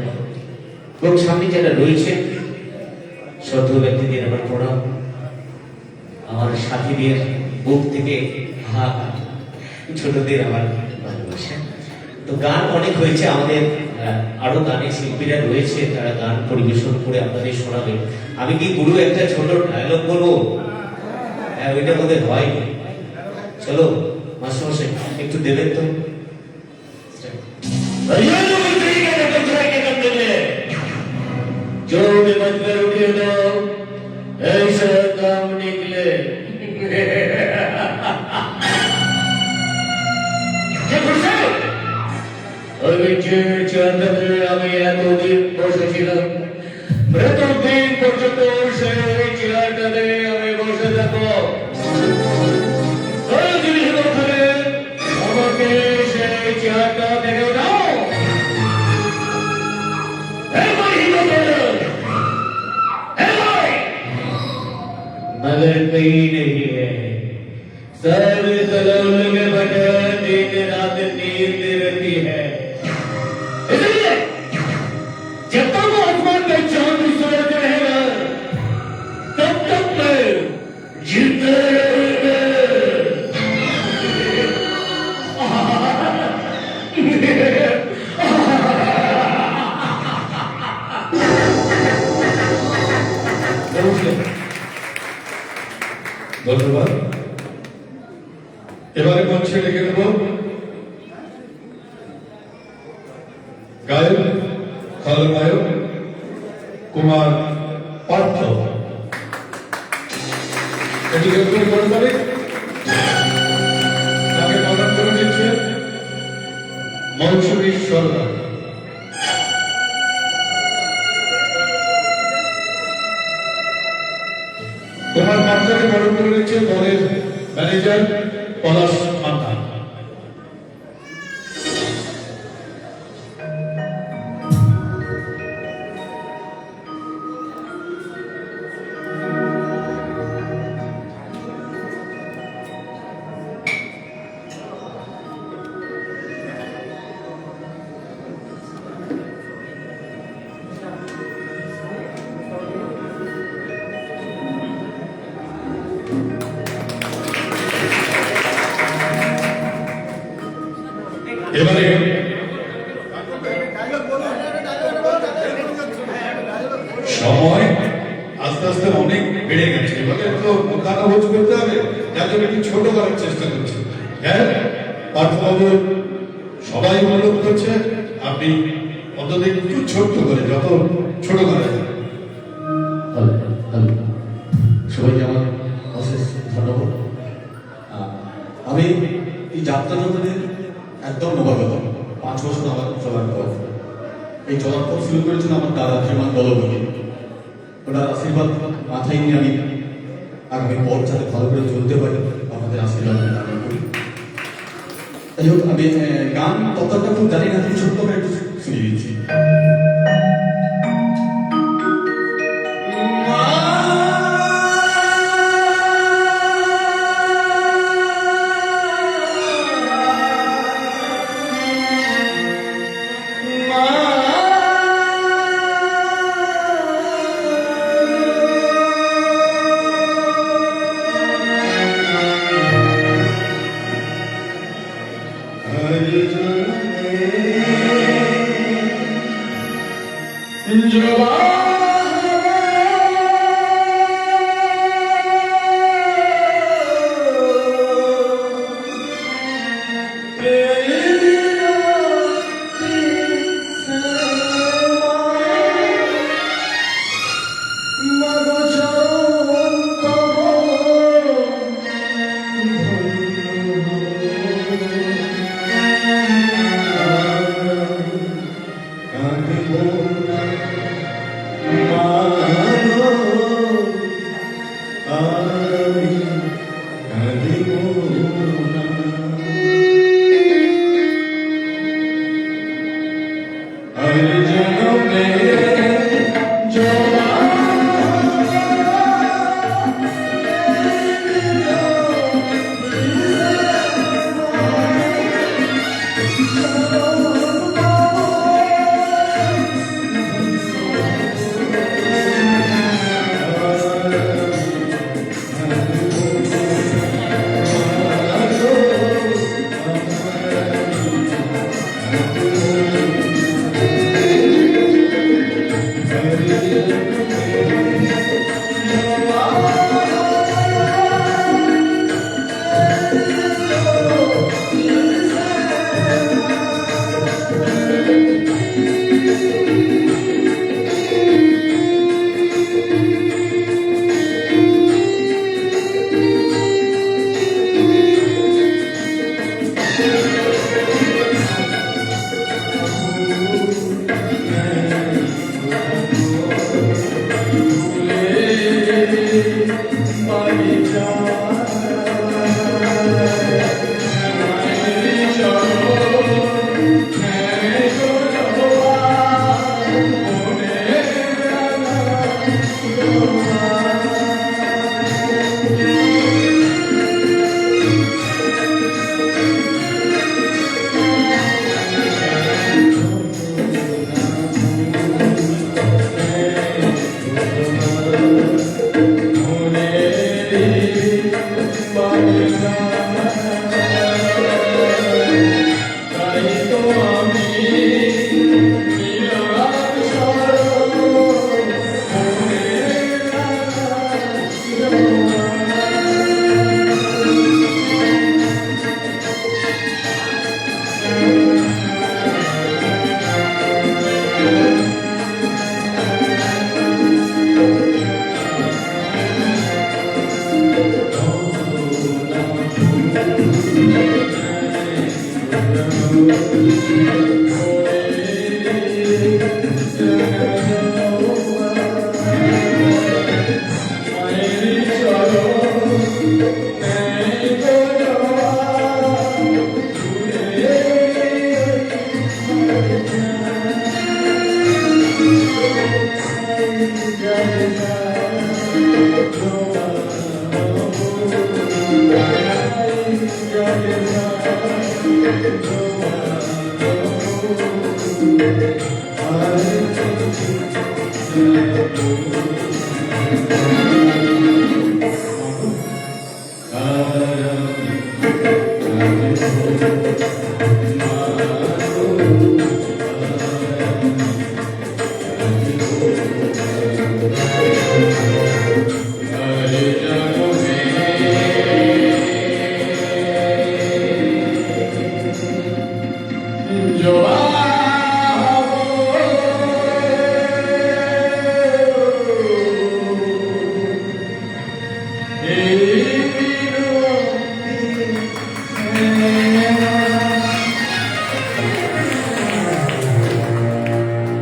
এবং সামনে যারা রয়েছেন শ্রদ্ধেয় ব্যক্তিদের আমার প্রণাম, আমার সাথীদের বুক থেকে হাত, ছোটদের আমার ভালোবাসা। তো গান অনেক হয়েছে, আমাদের আরো গানের শিল্পীরা রয়েছে, তারা গান পরিবেশন করে আপনাদের শোনাবে। আমি কি গুরু একটা ছোট ডায়লগ বলবো? হ্যাঁ, ওইটা বোধ হয়নি। চলো মাস্টারমশাই একটু দেবেন তো। जो भी मत में उठे दो ऐसा काम निकले। আমি এতদিন বসেছিলাম, মৃত্যুদিন পর্যন্ত সেই চেয়ারটাতে আমি বসে থাকবো। আমাকে সেই চেয়ারটা দেখে দাও। मगर कहीं नहीं है, सब सलोल के बटन दिन रात नींद रहती है। इसलिए जब तक वो आसमान पे चांद सूरज रहेगा तब तक मैं जिंदा रहूंगा। ধন্যবাদ। এবারে মঞ্চে ডেকে নেব গায়ক খলনায়ক কুমার পার্থ। একটু রেকর্ড করে পারে তাকে প্রদান করে দিচ্ছে মৌসুমী সরকার। কুমার পাত্রকে বরণ করে নিচ্ছে দলের ম্যানেজার পলাশ মান্না। এবারে সময় আস্তে আস্তে অনেক বেড়ে গেছে, এবারে তো মুখানুভোজ করতে হবে, যার জন্য একটু ছোট করার চেষ্টা করছি। হ্যাঁ, পার্থবাবু সবাই অনুরোধ করছে আপনি অন্তত একটু ছোট্ট করে, যত ছোট করা যায়। সবাইকে আমার অশেষ ধন্যবাদ। আমি এই যাত্রা জগতের একদম নবাগত, 5 বছর আমার চলার পর। এই চলার পর শুরু করেছিল আমার দাদা শ্রীমান দলপতি। ওনার আশীর্বাদ মাথায় নিয়ে আমি আগামী পথ যাতে ভালো করে চলতে পারি, আপনাদের আশীর্বাদ কামনা করি। যাই হোক, আমি গান ততটা খুব জানি না, তুমি ছোট্ট করে একটু শুনিয়ে দিচ্ছি। जो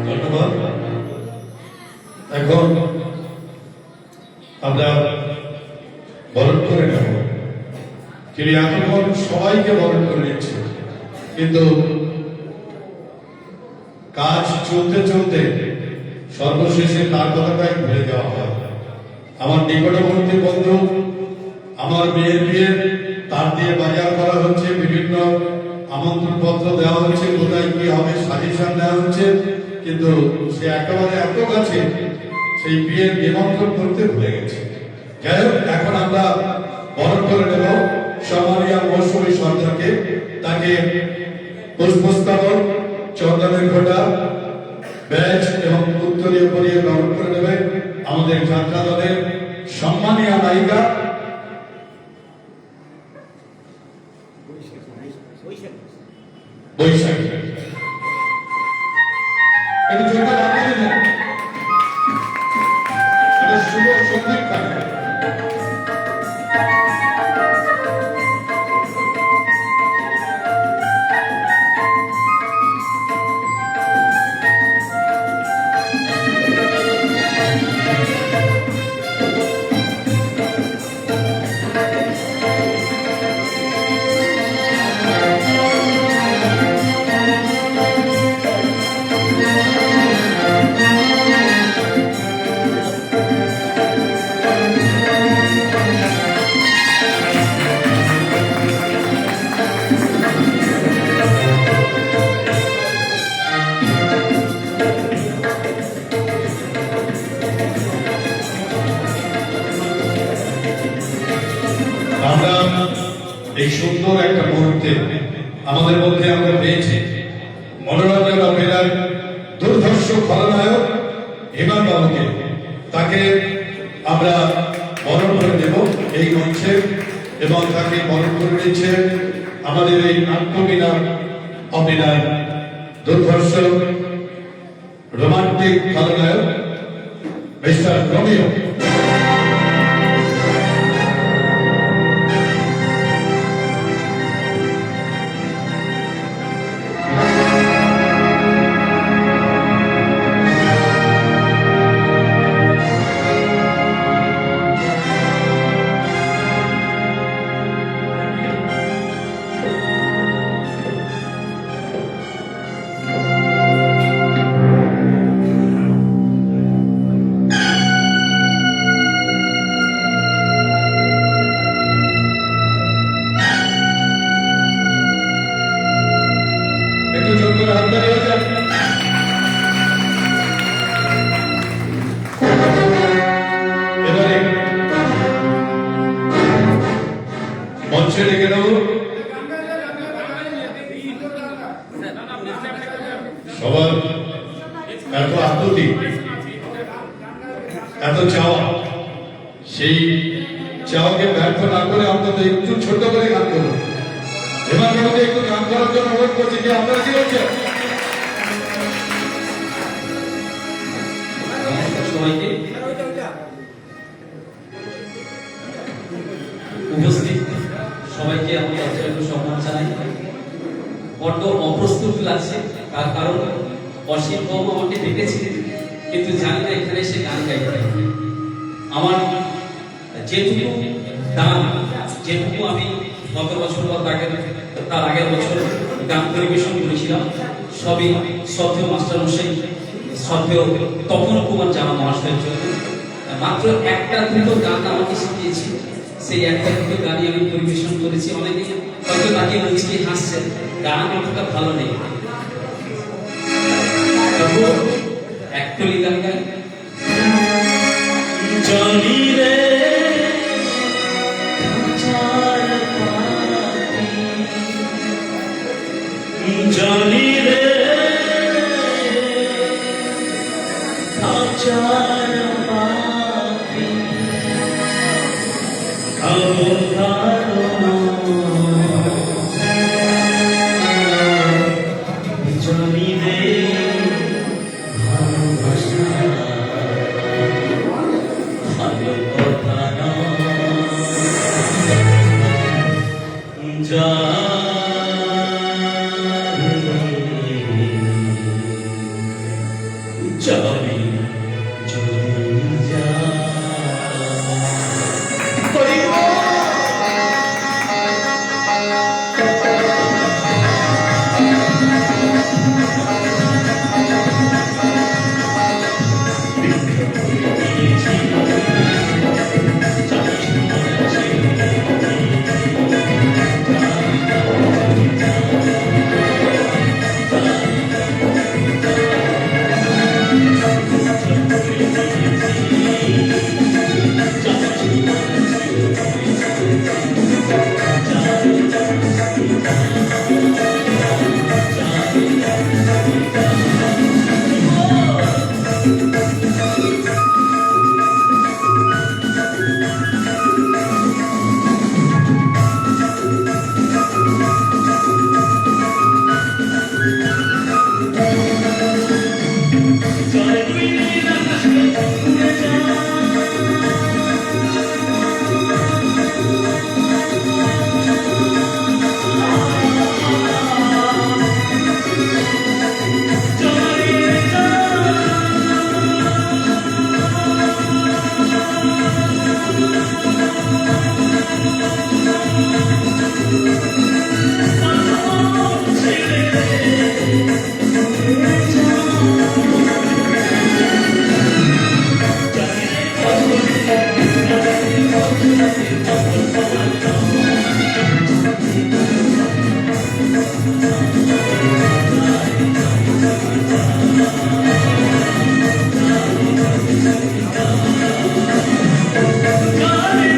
ধন্যবাদ। এখন আমরা বরণ করে নেব। তিনি এতক্ষণ সবাইকে বরণ করে নিচ্ছে, কিন্তু কাজ চলতে চলতে সর্বশেষে তার কথাটাই ভুলে যাওয়া হয়। আমার নিকটবর্তী বন্ধু, আমার মেয়ের বিয়ে তার দিয়ে বাজার করা হচ্ছে, বিভিন্ন আমন্ত্রণ পত্র দেওয়া হচ্ছে, কোথায় কি হবে সাজেশন দেওয়া হচ্ছে, কিন্তু সে একেবারে এত কাছে সেই বিয়ের নিমন্ত্রণ করতে ভুলে গেছে। যাই হোক, এখন আমরা বরণ করে নেব সম্মানীয় মৌসুমী সরকারকে। তাকে পুষ্পস্তবক, চন্দনের ঘোটা, ব্যাচ এবং উত্তরীয় পরিয়ে বরণ করে নেবে আমাদের যাত্রা দলের সম্মানীয় নায়িকা বৈশাখী। একটু জোরটা বাড়িয়ে দিলেন, এটা শুভ সঙ্গীত থাকে। আমরা এই সুন্দর একটা মুহূর্তে আমাদের মধ্যে আমরা পেয়েছি মনোরঞ্জন অপেরার দুর্ধর্ষ খলনায়ক হিমান বাবুকে। তাকে আমরা বরণ করে দেব এই মঞ্চে, এবং তাকে বরণ করে নিচ্ছে আমাদের এই নাট্যবীণা অভিনয় দুর্ধর্ষ রোমান্টিক খলনায়ক মিস্টার রোমিও। একটু জোর করে হাত ধরে যান। এবারে মঞ্চে ডেকে নেব সবার এত আকুতি, এত চাওয়া, সেই চাওয়াকে ব্যর্থ না করে অন্তত একটু ছোট করে গান করুন। এবার আমাকে একটু গান করার জন্য অনুরোধ করছি, যে আপনারা কি বলছেন? সবাইকে উপস্থিত সবাইকে আমি একটু সম্মান জানাই। বড্ড অপ্রস্তুত লাগছে, তার কারণ অসীম বাবু আমাকে ডেকেছিলেন, কিন্তু জানি না এখানে এসে গান গাইতে পারবে। আমার যেটুকু গান, যেটুকু আমি গত বছর বা তার আগের বছর গান পরিবেশন করেছিলাম, সবই শ্রদ্ধেয় মাস্টারমশাই, শ্রদ্ধেয় তপন কুমার জানা মহাশয়ের জন্য। মাত্র একটা দুটো গান আমাকে শিখিয়েছি, সেই একটা দুটো গানই আমি পরিবেশন করেছি। অনেকে হয়তো তাকে মুচকি হাসছেন, গান অতটা ভালো নেই, তবুও একটুলি গান গাই। জনি রে জনি রে আচার পাখি জনি রে ভালোবাসা ভালো কথা যা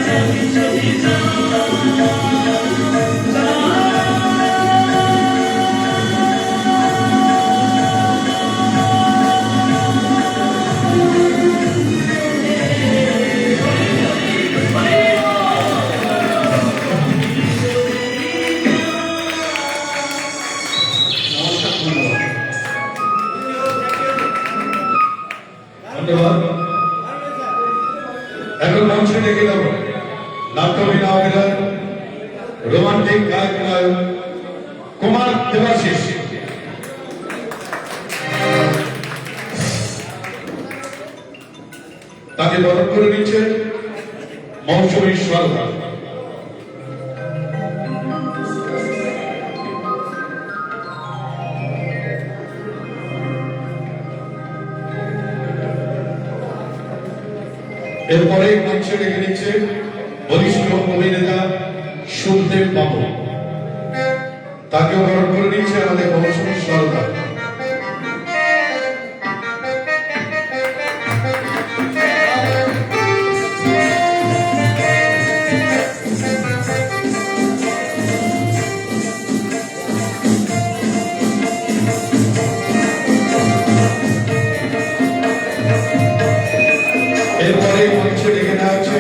যাবি যদি যা ধন্যবাদ। এখন মঞ্চে ডেকে দেব নাট্য অভিনয়, রোমান্টিক গায়ক নায়ক কুমার দেবাশিস। তাকে বরণ করে নিচ্ছে মৌসুমী সরকার। এরপরে মঞ্চে ডেকে নিচ্ছে বলিষ্ঠ অভিনেতা সুখদেব বাবু। তাকেও বরণ করে নিচ্ছে আমাদের মৌসুমী সরকার। এরপরে মঞ্চে ডেকে নেওয়া হচ্ছে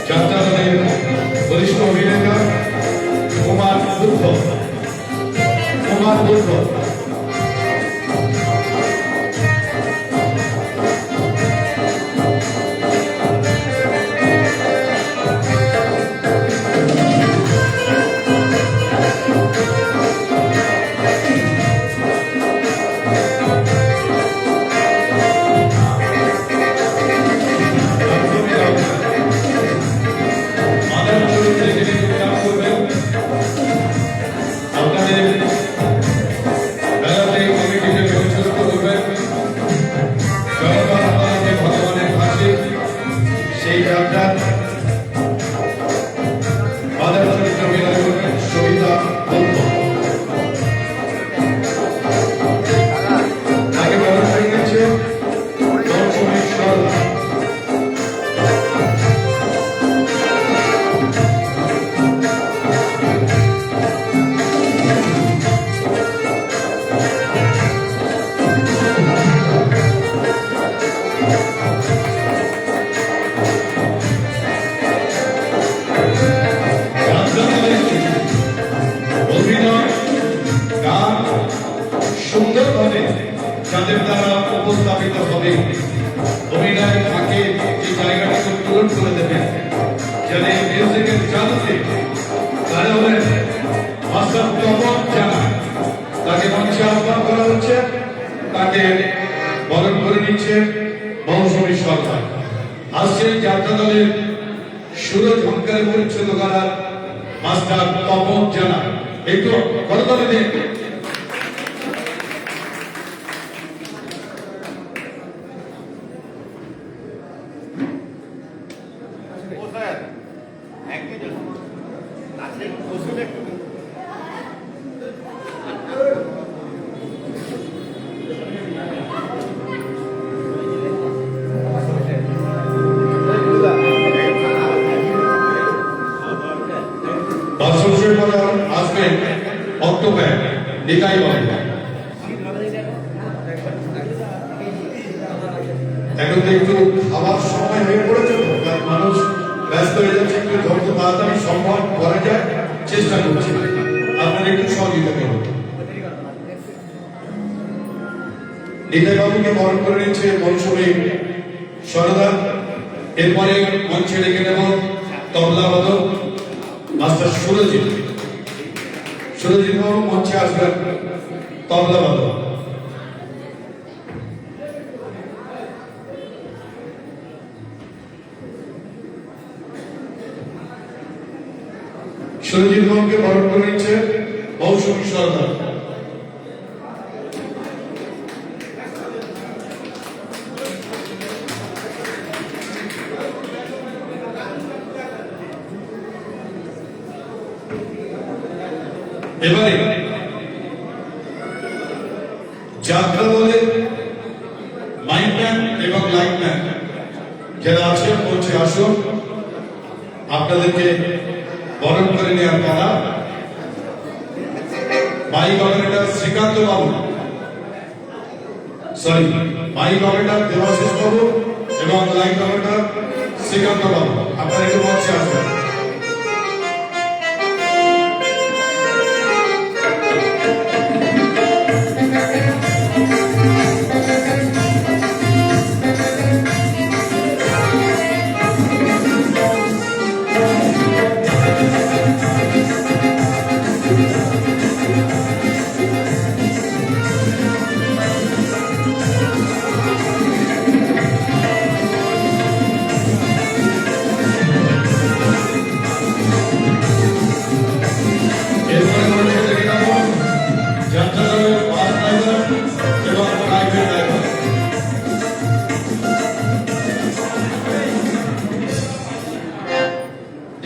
যাত্রা দলের বরিষ্ঠ অভিনেতা কুমার বুদ্ধ। পূরণ করে দেবেন। যেন এই মিউজিকের জাদুতে তারা হলেন মাস্টার তপন জানা, তাকে মঞ্চে আহ্বান করা হচ্ছে। তাকে বরণ করে নিচ্ছে মৌসুমী সরকার। আসছে যাত্রা দলের সুর ঝঙ্কারে পরিচ্ছন্ন করার মাস্টার তপন জানা। একটু করতালি দিন। বাসুসের পর আসবেন অক্টোবর নিকাই বাবু। এখন তো একটু খাবার সময় হয়ে পড়েছে, তো তাই মানুষ ব্যস্ত হয়ে যাচ্ছে। একটু যত তাড়াতাড়ি সম্ভব করা যায় চেষ্টা করছি, আপনারা একটু সহযোগিতা করুন। নিকাই বাবুকে বরণ করে নিচ্ছে মৌসুমী সরদা। এরপরে মঞ্চে ডেকে নেব তবলা বাদক মাস্টার সুরজিৎ। সুরজিৎ বাবু মঞ্চে আসবেন তবলা বাদক। সুরজিৎ বাবুকে বরণ করে নিচ্ছে মৌসুমী সরকার। এবারে যাত্রা দলে মাইকম্যান এবং লাইটম্যান যারা আছেন মঞ্চে আসুন। আপনাদেরকে বরণ করে নেওয়ার পালা। মাইক অপারেটর শ্রীকান্ত বাবু, মাইক অপারেটর দেবাশিস বাবু এবং লাইট অপারেটর শ্রীকান্ত বাবু, আপনারা একটু মঞ্চে আসবেন।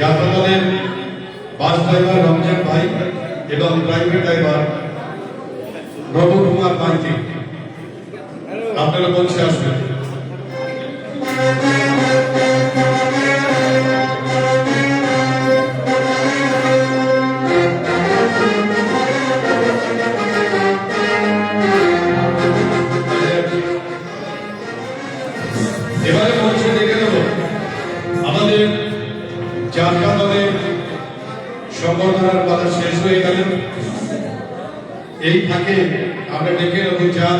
যাত্রা দলের বাস ড্রাইভার রমজান ভাই এবং প্রাইভেট ড্রাইভার প্রভু কুমার মাইতি, আপনারা মঞ্চে আসবেন। এবারে মঞ্চে দেখে নেব আমাদের যাত্রা দলের সম্বর্ধনার পালা শেষ হয়ে গেল। এই ফাঁকে আমরা ডেকে নেব যার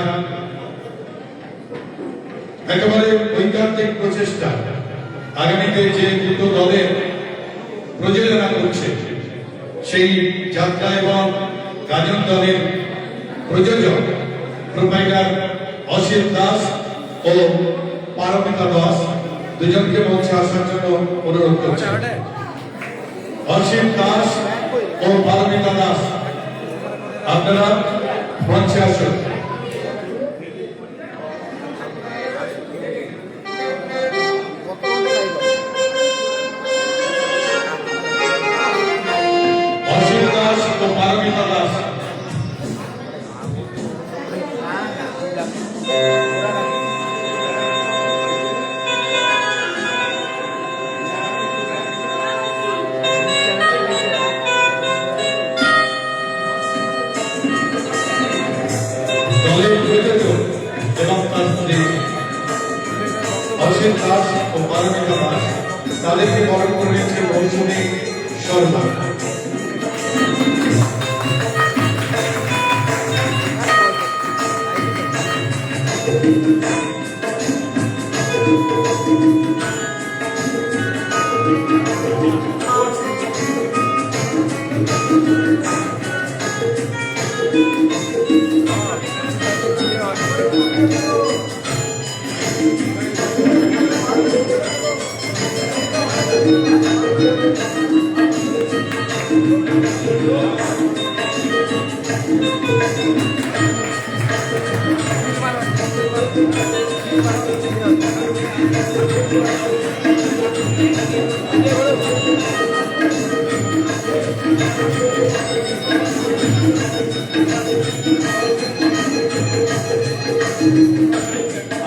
একেবারে ঐকান্তিক প্রচেষ্টা আগামীতে যে দুটো দলের প্রযোজনা করছে সেই যাত্রা এবং গাজন দলের প্রযোজক প্রোভাইডার অসিত দাস ও পারমিতা দাস দুজনকে মঞ্চে আসার জন্য অনুরোধ করছি। অসিত দাস ও পারমিতা দাস, আপনারা মঞ্চে আসুন। অসিত দাস ও পারমিতা দাস, দলের প্রযোজক এবং তার স্ত্রী অসিত দাস ও পারমিতা দাস, তাদেরকে বরণ করে নিচ্ছে মৌসুমী সরকার।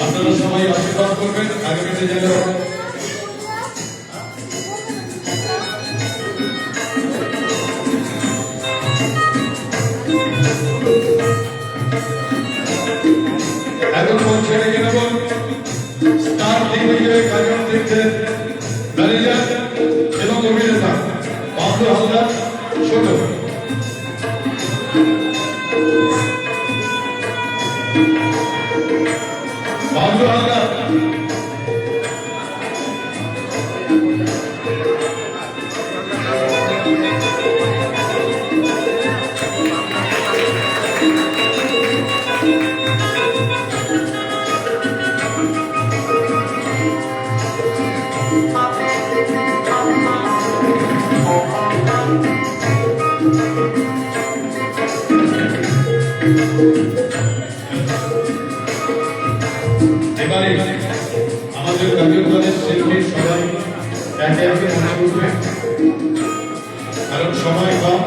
আপনারা সবাই আশীর্বাদ করবেন আগামীতে যেন এখন মঞ্চে ডেকে নেব স্টার টিভির কার্যক্রম দেখছেন ম্যানেজার এবং অভিনেতা বাবলু হালদার ছোট বাবলু হালদার এবারে আমাদের কার্যক্রমের শিল্পী সবাই একে একে মনে উঠবে, কারণ সময় কম,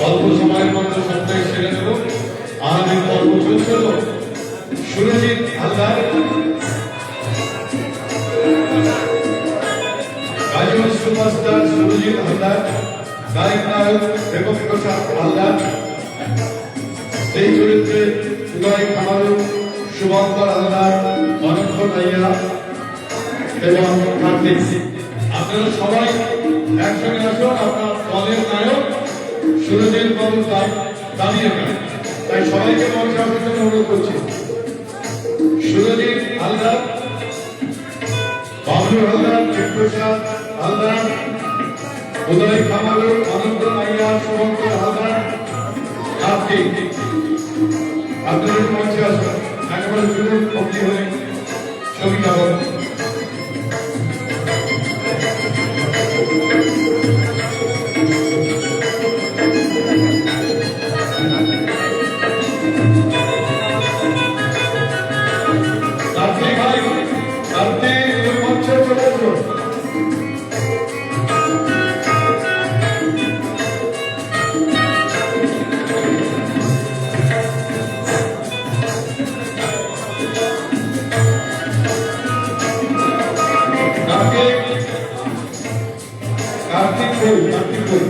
অল্প সময়ের মধ্যে সবটাই সেরে নেব। আমাদের পর্ব চলছিল সুরজিৎ হালদার, গাজন সুপারস্টার সুরজিৎ হালদার, গায়ক নায়ক দেবপ্রসাদ হালদার, সেই চরিত্রে উদয় কামাল, শুভঙ্কর হালদার, অনন্ত নাইয়া এবং কার্তিক। আপনারা সবাই একসঙ্গে আসুন। আপনার দলের নায়ক সুরজিৎ বাবু দাঁড়িয়ে গেলেন, তাই সবাইকে মঞ্চে আসার জন্য অনুরোধ করছি। সুরজিৎ হালদার, বাবলু হালদার, দেবপ্রসাদ হালদার, উদয় কামাল, অনন্ত নাইয়া, শুভঙ্কর হালদার, কার্তিক। আপনাদের মঞ্চে আসুন, একেবারে জুড়ুন ভক্তি হয়ে ছবি কাগজ। কার্তিক ভাই, কার্তিক তুমি মঞ্চে চলে এসো। কার্তিক কই, কার্তিক কই?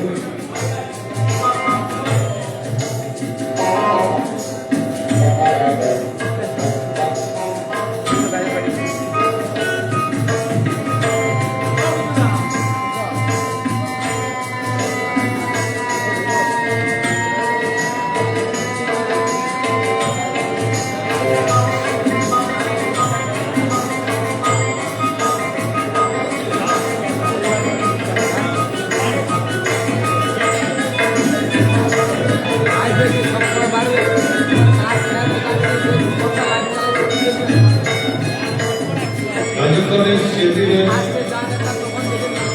রাজস্থানের শিল্পীদের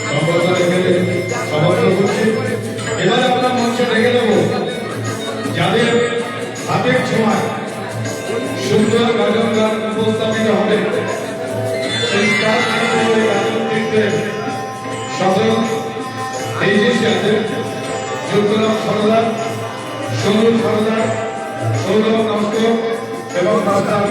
সম্বর্ধনা এখানে সমর্থন করছি। এবার আমরা মঞ্চে ডেকে নেব যাদের হাতের ছোঁয়ায় সুন্দর গাজন গান উপস্থাপিত হবে। সেই সদর এই যে আছেন যোগ্যরাম সরদার, সৌরভ সরদার, সৌরভ নস্কর এবং রাস্তার